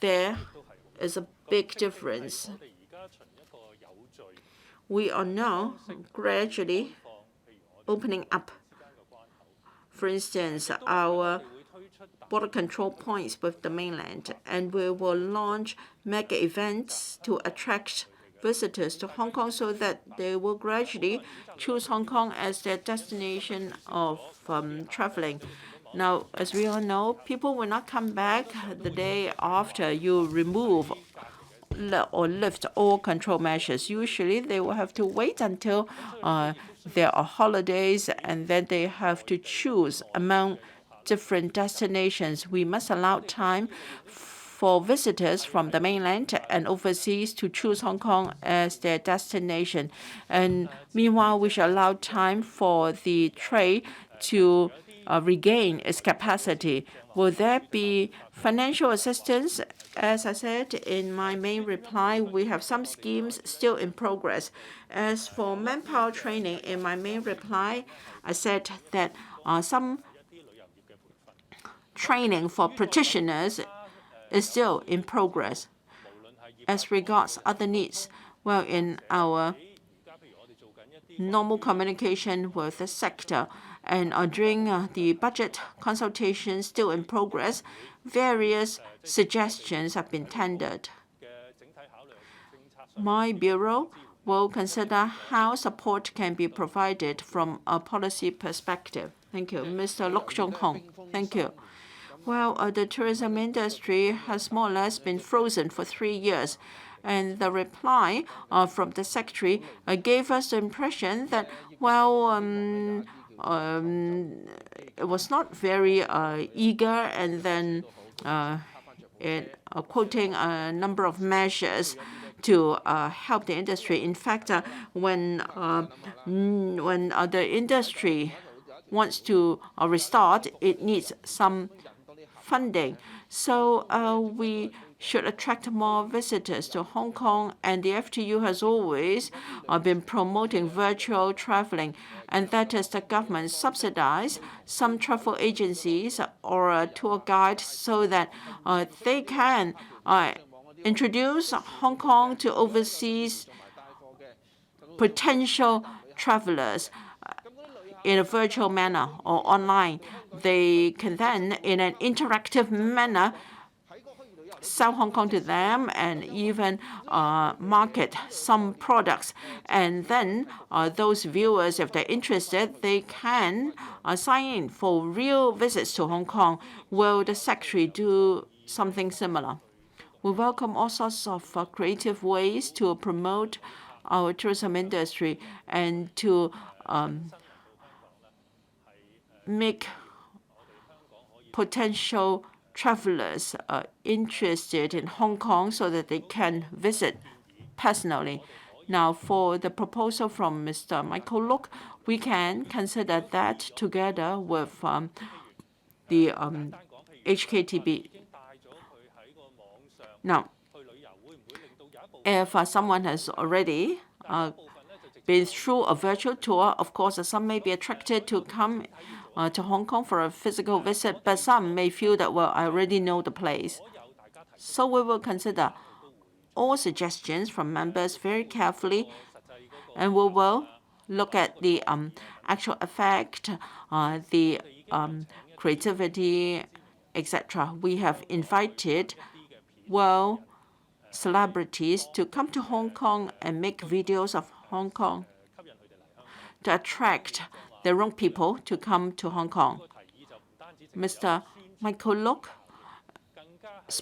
there is a big difference. We are now gradually opening up. For instance, our border control points with the mainland, and we will launch mega events to attract visitors to Hong Kong so that they will gradually choose Hong Kong as their destination of traveling. Now, as we all know, people will not come back the day after you remove or lift all control measures. Usually, they will have to wait until there are holidays, and then they have to choose among different destinations. We must allow time for visitors from the mainland and overseas to choose Hong Kong as their destination. And meanwhile, we should allow time for the trade to regain its capacity. Will there be financial assistance? As I said in my main reply, we have some schemes still in progress. As for manpower training, in my main reply, I said that some training for practitioners is still in progress. As regards other needs, well, in our normal communication with the sector and during the budget consultation still in progress, various suggestions have been tendered. My bureau will consider how support can be provided from a policy perspective. Thank you. Mr. Lok Jong Hong. Thank you. Well, the tourism industry has more or less been frozen for 3 years. And the reply from the secretary gave us the impression that, well, it was not very eager, and then quoting a number of measures to help the industry. In fact, when the industry wants to restart, it needs some funding. So we should attract more visitors to Hong Kong, and the FTU has always been promoting virtual traveling, and that is the government subsidize some travel agencies or a tour guide so that they can introduce Hong Kong to overseas potential travelers in a virtual manner or online. They can then, in an interactive manner, sell Hong Kong to them and even market some products. And then those viewers, if they're interested, they can sign in for real visits to Hong Kong. Will the secretary do something similar? We welcome all sorts of creative ways to promote our tourism industry and to make potential travelers interested in Hong Kong so that they can visit personally. Now, for the proposal from Mr. Michael Look, we can consider that together with the HKTB. Now, if someone has already been through a virtual tour, of course, some may be attracted to come to Hong Kong for a physical visit, but some may feel that, well, I already know the place. So we will consider all suggestions from members very carefully, and we will look at the actual effect, the creativity, etc. We have invited world celebrities to come to Hong Kong and make videos of Hong Kong to attract their own people to come to Hong Kong. Mr. Michael Look's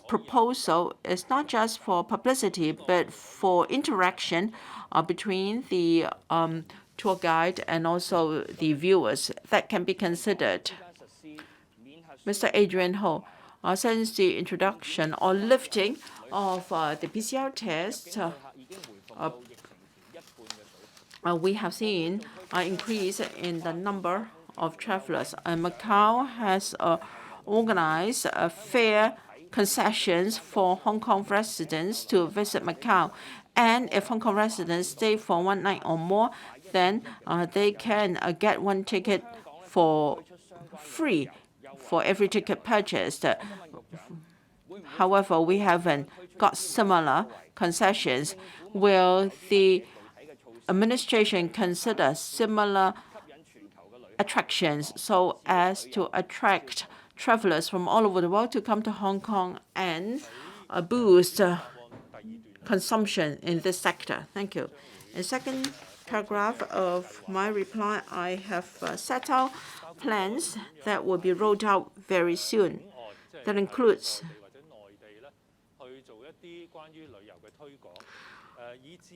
proposal is not just for publicity, but for interaction between the tour guide and also the viewers. That can be considered. Mr. Adrian Ho, since the introduction or lifting of the PCR test, we have seen an increase in the number of travelers. And Macau has organized fair concessions for Hong Kong residents to visit Macau. And if Hong Kong residents stay for one night or more, then they can get one ticket for free for every ticket purchased. However, we haven't got similar concessions. Will the administration consider similar attractions so as to attract travelers from all over the world to come to Hong Kong and boost consumption in this sector? Thank you. In second paragraph of my reply, I have set out plans that will be rolled out very soon. That includes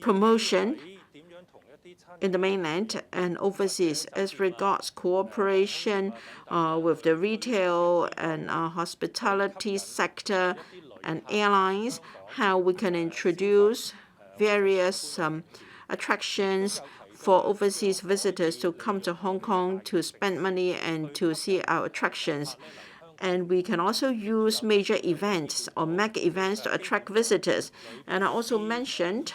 promotion in the mainland and overseas as regards cooperation with the retail and hospitality sector and airlines, how we can introduce various attractions for overseas visitors to come to Hong Kong to spend money and to see our attractions. And we can also use major events or mega events to attract visitors. And I also mentioned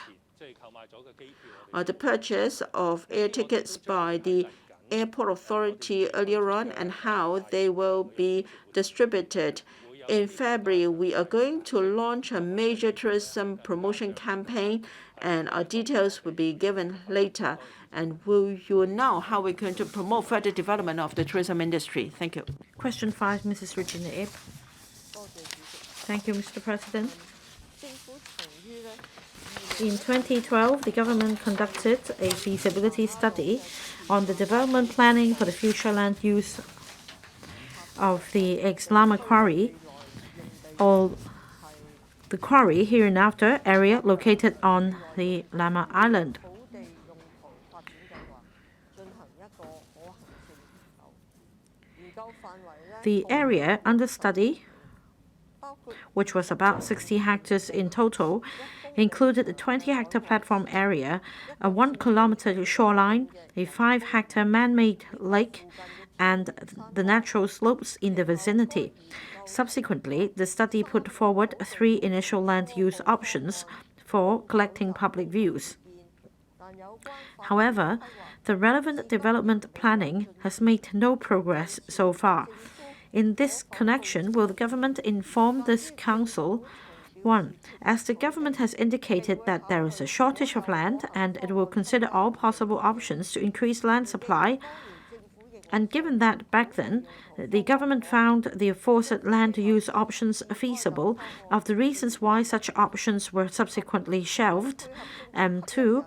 the purchase of air tickets by the airport authority earlier on and how they will be distributed. In February, we are going to launch a major tourism promotion campaign, and our details will be given later. And you will know how we're going to promote further development of the tourism industry. Thank you. Question 5, Mrs. Regina Ip. Thank you, Mr. President. In 2012, the government conducted a feasibility study on the development planning for the future land use of the ex-Lama Quarry, or the quarry hereinafter area located on the Lama Island. The area under study, which was about 60 hectares in total, included a 20-hectare platform area, a 1-kilometer shoreline, a 5-hectare man-made lake, and the natural slopes in the vicinity. Subsequently, the study put forward 3 initial land use options for collecting public views. However, the relevant development planning has made no progress so far. In this connection, will the government inform this council? 1. As the government has indicated that there is a shortage of land and it will consider all possible options to increase land supply, and given that back then the government found the aforesaid land use options feasible, of the reasons why such options were subsequently shelved, and 2.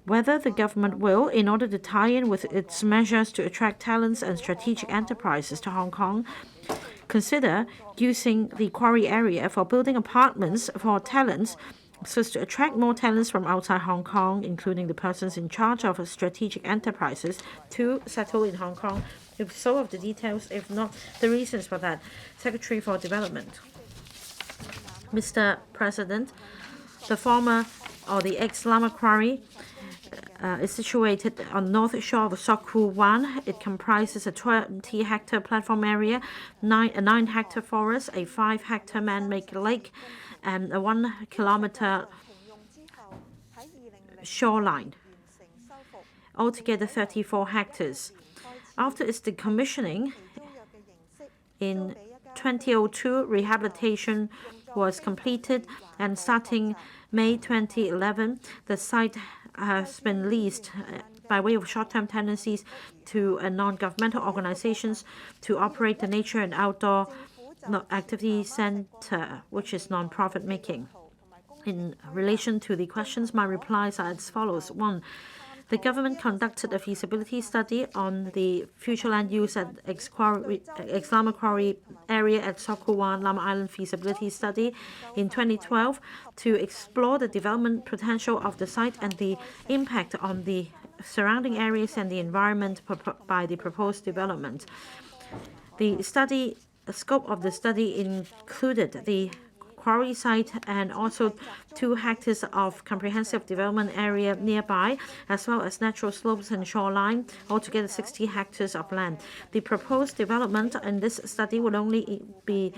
Whether the government will, in order to tie in with its measures to attract talents and strategic enterprises to Hong Kong, consider using the quarry area for building apartments for talents so as to attract more talents from outside Hong Kong, including the persons in charge of strategic enterprises, to settle in Hong Kong. If so, of the details, if not, the reasons for that. Secretary for Development. Mr. President, the former or the ex-Lama Quarry is situated on the north shore of Sok Kwu Wan. It comprises a 20-hectare platform area, a 9-hectare forest, a 5-hectare man-made lake, and a 1-kilometer shoreline. Altogether 34 hectares. After its decommissioning in 2002, rehabilitation was completed, and starting May 2011, the site has been leased by way of short-term tenancies to non-governmental organizations to operate the Nature and Outdoor Activity Center, which is non-profit making. In relation to the questions, my replies are as follows. 1. The government conducted a feasibility study on the future land use at ex-Lama Quarry area at Sokuwan, Lama Island feasibility study in 2012 to explore the development potential of the site and the impact on the surrounding areas and the environment by the proposed development. The scope of the study included the quarry site and also 2 hectares of comprehensive development area nearby, as well as natural slopes and shoreline, altogether 60 hectares of land. The proposed development in this study would only be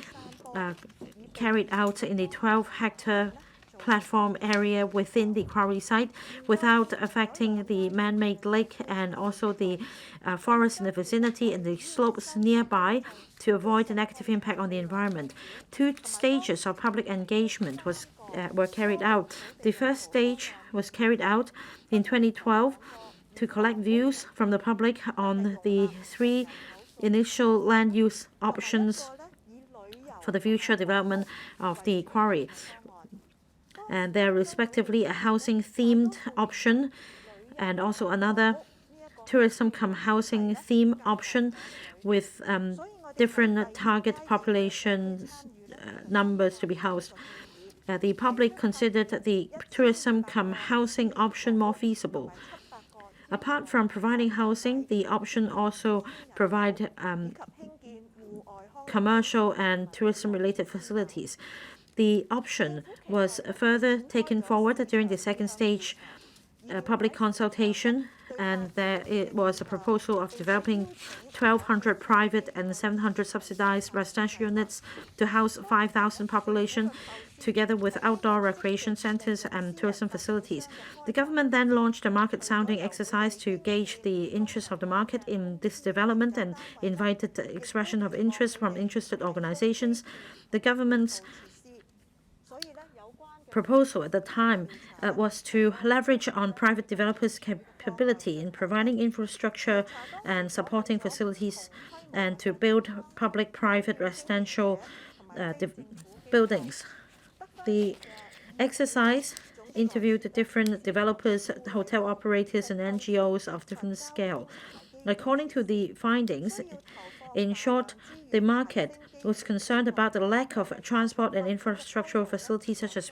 carried out in the 12-hectare platform area within the quarry site without affecting the man-made lake and also the forest in the vicinity and the slopes nearby to avoid a negative impact on the environment. 2 stages of public engagement were carried out. The first stage was carried out in 2012 to collect views from the public on the 3 initial land use options for the future development of the quarry. And they're respectively a housing-themed option and also another tourism-cum-housing theme option with different target population numbers to be housed. The public considered the tourism-cum-housing option more feasible. Apart from providing housing, the option also provide commercial and tourism-related facilities. The option was further taken forward during the second stage public consultation, and there was a proposal of developing 1,200 private and 700 subsidized residential units to house 5,000 population, together with outdoor recreation centers and tourism facilities. The government then launched a market sounding exercise to gauge the interest of the market in this development and invited the expression of interest from interested organizations. The government's proposal at the time was to leverage on private developers' capability in providing infrastructure and supporting facilities and to build public-private residential buildings. The exercise interviewed different developers, hotel operators, and NGOs of different scale. According to the findings, in short, the market was concerned about the lack of transport and infrastructural facilities such as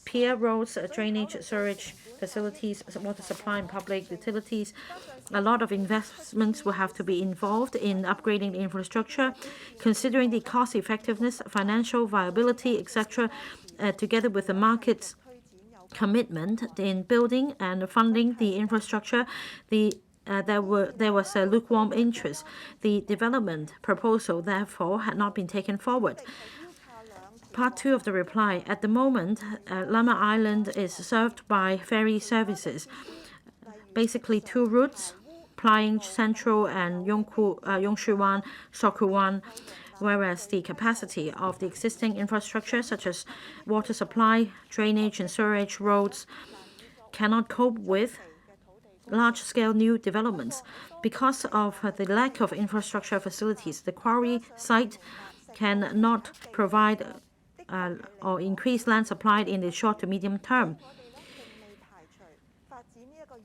pier roads, drainage, sewage facilities, water supply, and public utilities. A lot of investments will have to be involved in upgrading the infrastructure, considering the cost effectiveness, financial viability, etc., together with the market's commitment in building and funding the infrastructure. There was a lukewarm interest. The development proposal, therefore, had not been taken forward. Part 2 of the reply. At the moment, Lama Island is served by ferry services, basically 2 routes, plying Central and Yongshuwan, Sokuwan, whereas the capacity of the existing infrastructure, such as water supply, drainage, and sewage roads, cannot cope with large-scale new developments. Because of the lack of infrastructure facilities, the quarry site cannot provide or increase land supply in the short to medium term.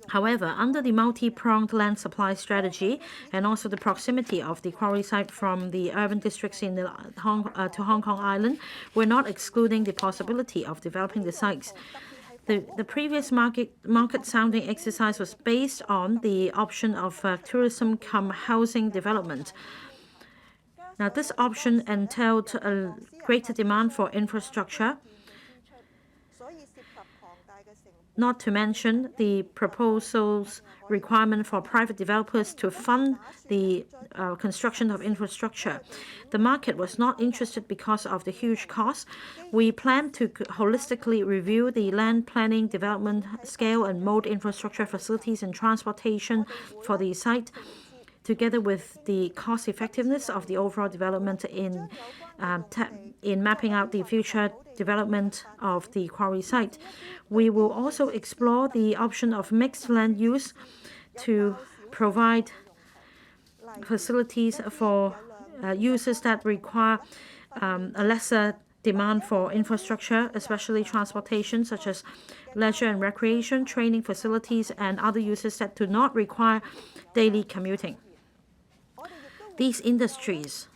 However, under the multi-pronged land supply strategy and also the proximity of the quarry site from the urban districts in to Hong Kong Island, we're not excluding the possibility of developing the sites. The previous market sounding exercise was based on the option of tourism-cum-housing development. Now, this option entailed a greater demand for infrastructure, not to mention the proposal's requirement for private developers to fund the construction of infrastructure. The market was not interested because of the huge cost. We plan to holistically review the land planning, development, scale, and mode infrastructure facilities and transportation for the site together with the cost effectiveness of the overall development in mapping out the future development of the quarry site. We will also explore the option of mixed land use to provide facilities for uses that require a lesser demand for infrastructure, especially transportation, such as leisure and recreation, training facilities, and other uses that do not require daily commuting. These industries,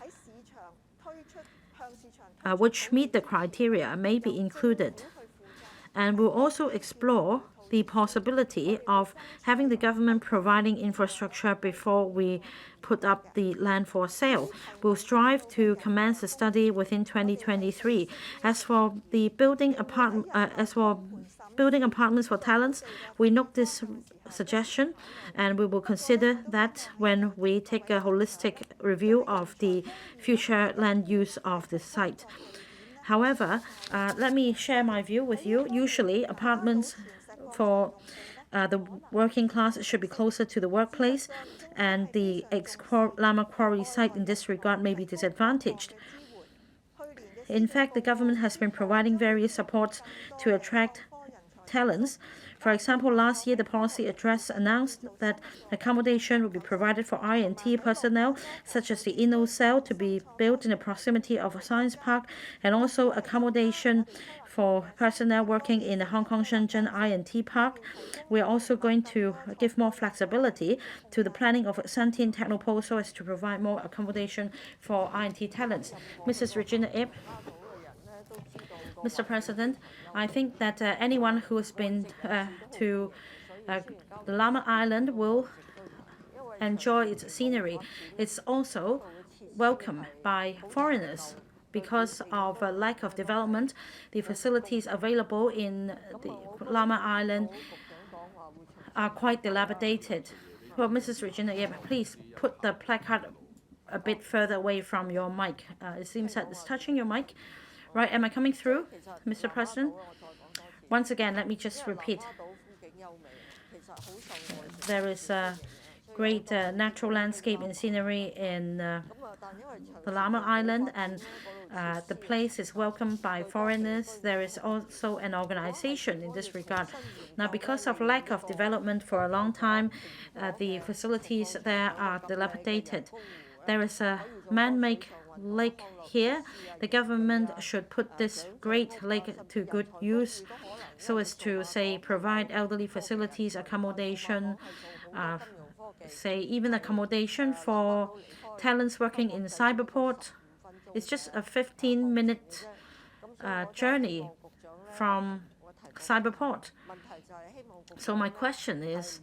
which meet the criteria, may be included. And we'll also explore the possibility of having the government providing infrastructure before we put up the land for sale. We'll strive to commence the study within 2023. As for building apartments for talents, we note this suggestion, and we will consider that when we take a holistic review of the future land use of the site. However, let me share my view with you. Usually, apartments for the working class should be closer to the workplace, and the ex-Lama Quarry site in this regard may be disadvantaged. In fact, the government has been providing various supports to attract talents. For example, last year, the policy address announced that accommodation will be provided for I&T personnel, such as the Inno cell to be built in the proximity of a science park, and also accommodation for personnel working in the Hong Kong Shenzhen I&T Park. We are also going to give more flexibility to the planning of Santine Technopole so as to provide more accommodation for I&T talents. Mrs. Regina Ip. Mr. President, I think that anyone who has been to the Lama Island will enjoy its scenery. It's also welcome by foreigners. Because of a lack of development, the facilities available in the Lama Island are quite dilapidated. Well, Mrs. Regina, please put the placard a bit further away from your mic. It seems that it's touching your mic. Right, am I coming through, Mr. President? Once again, let me just repeat. There is a great natural landscape and scenery in the Lama Island, and the place is welcomed by foreigners. There is also an organization in this regard. Now, because of lack of development for a long time, the facilities there are dilapidated. There is a man-made lake here. The government should put this great lake to good use so as to, say, provide elderly facilities, accommodation, say even accommodation for talents working in Cyberport. It's just a 15-minute journey from Cyberport. So my question is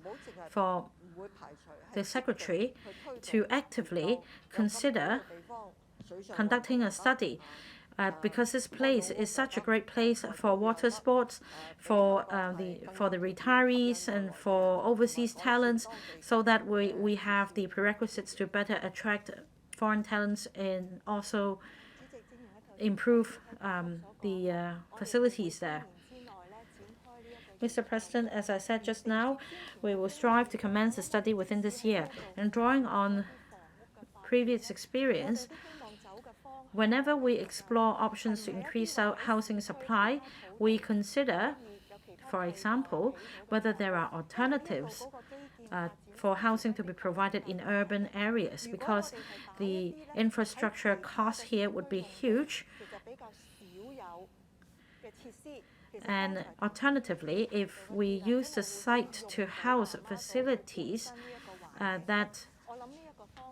for the Secretary to actively consider conducting a study because this place is such a great place for water sports, for the retirees and for overseas talents, so that we have the prerequisites to better attract foreign talents and also improve the facilities there. Mr. President, as I said just now, we will strive to commence a study within this year. And drawing on previous experience, whenever we explore options to increase our housing supply, we consider, for example, whether there are alternatives for housing to be provided in urban areas, because the infrastructure cost here would be huge. And alternatively, if we use the site to house facilities that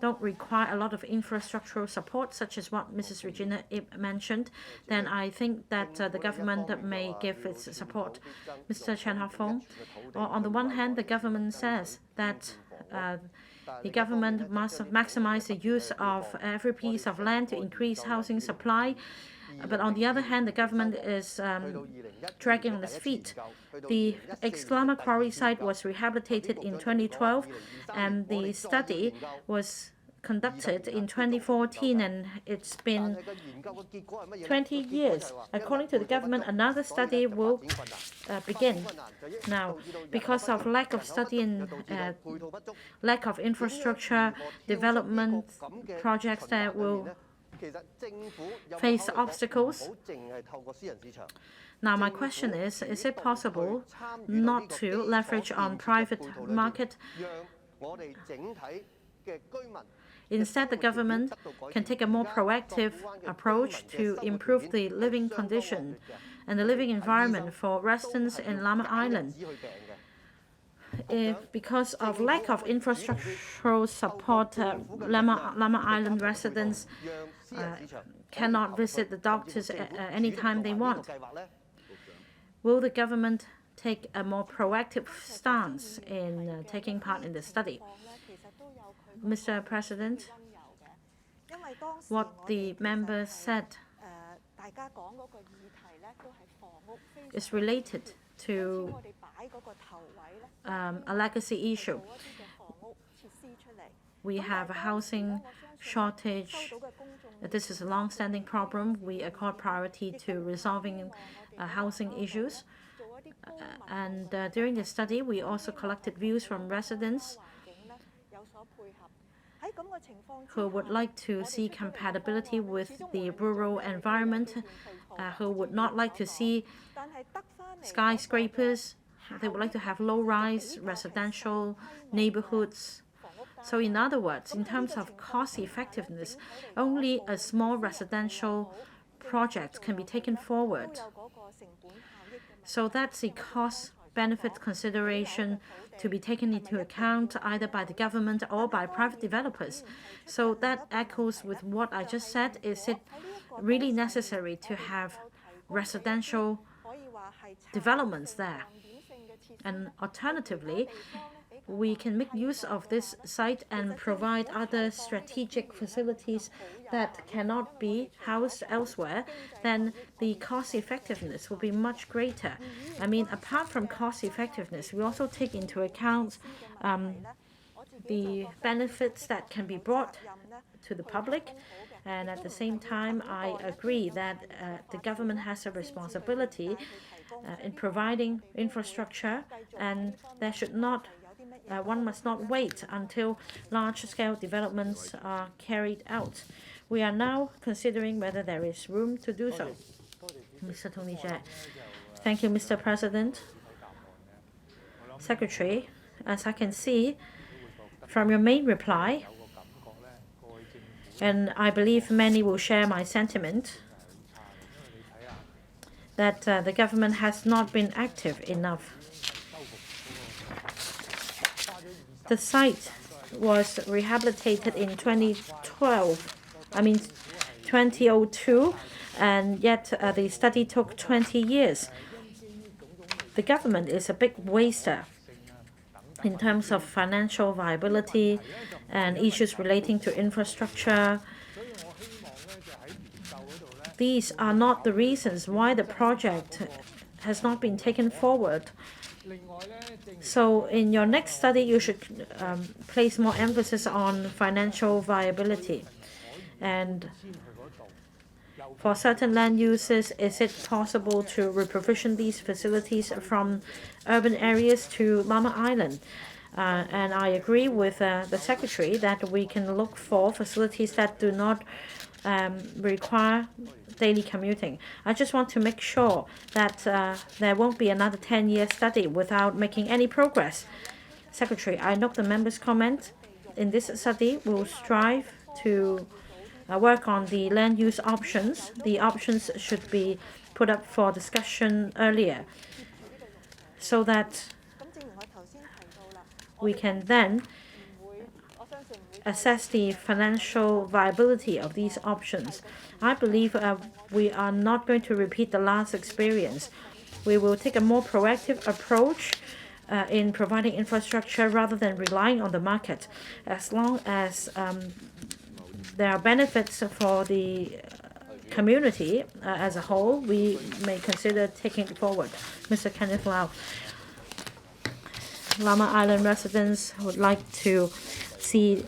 don't require a lot of infrastructural support, such as what Mrs. Regina Ip mentioned, then I think that the government may give its support. Mr. Chen Ha-fong, on the one hand, the government says that the government must maximize the use of every piece of land to increase housing supply. But on the other hand, the government is dragging on its feet. The ex-Lama Quarry site was rehabilitated in 2012, and the study was conducted in 2014, and it's been 20 years. According to the government, another study will begin now. Because of lack of study and lack of infrastructure development projects that will face obstacles. Now, my question is it possible not to leverage on private market? Instead, the government can take a more proactive approach to improve the living condition and the living environment for residents in Lamma Island. Because of lack of infrastructural support, Lamma Island residents cannot visit the doctors anytime they want. Will the government take a more proactive stance in taking part in the study? Mr. President, what the member said is related to a legacy issue. We have a housing shortage. This is a long-standing problem. We accord priority to resolving housing issues. And during the study, we also collected views from residents who would like to see compatibility with the rural environment, who would not like to see skyscrapers. They would like to have low-rise residential neighborhoods. So in other words, in terms of cost effectiveness, only a small residential project can be taken forward. So that's a cost-benefit consideration to be taken into account either by the government or by private developers. So that echoes with what I just said. Is it really necessary to have residential developments there? And alternatively, we can make use of this site and provide other strategic facilities that cannot be housed elsewhere, then the cost effectiveness will be much greater. I mean, apart from cost effectiveness, we also take into account the benefits that can be brought to the public. And at the same time, I agree that the government has a responsibility in providing infrastructure, and there should not one must not wait until large-scale developments are carried out. We are now considering whether there is room to do so. Mr. Tony Jack. Thank you, Mr. President. Secretary, as I can see from your main reply, and I believe many will share my sentiment, that the government has not been active enough. The site was rehabilitated in 2002, and yet the study took 20 years. The government is a big waster in terms of financial viability and issues relating to infrastructure. These are not the reasons why the project has not been taken forward. So in your next study, you should place more emphasis on financial viability. And for certain land uses, is it possible to reprovision these facilities from urban areas to Lamma Island? And I agree with the Secretary that we can look for facilities that do not require daily commuting. I just want to make sure that there won't be another 10-year study without making any progress. Secretary, I note the member's comment. In this study, we'll strive to work on the land use options. The options should be put up for discussion earlier so that we can then assess the financial viability of these options. I believe we are not going to repeat the last experience. We will take a more proactive approach in providing infrastructure rather than relying on the market. As long as there are benefits for the community as a whole, we may consider taking it forward. Mr. Kenneth Lau. Lamma Island residents would like to see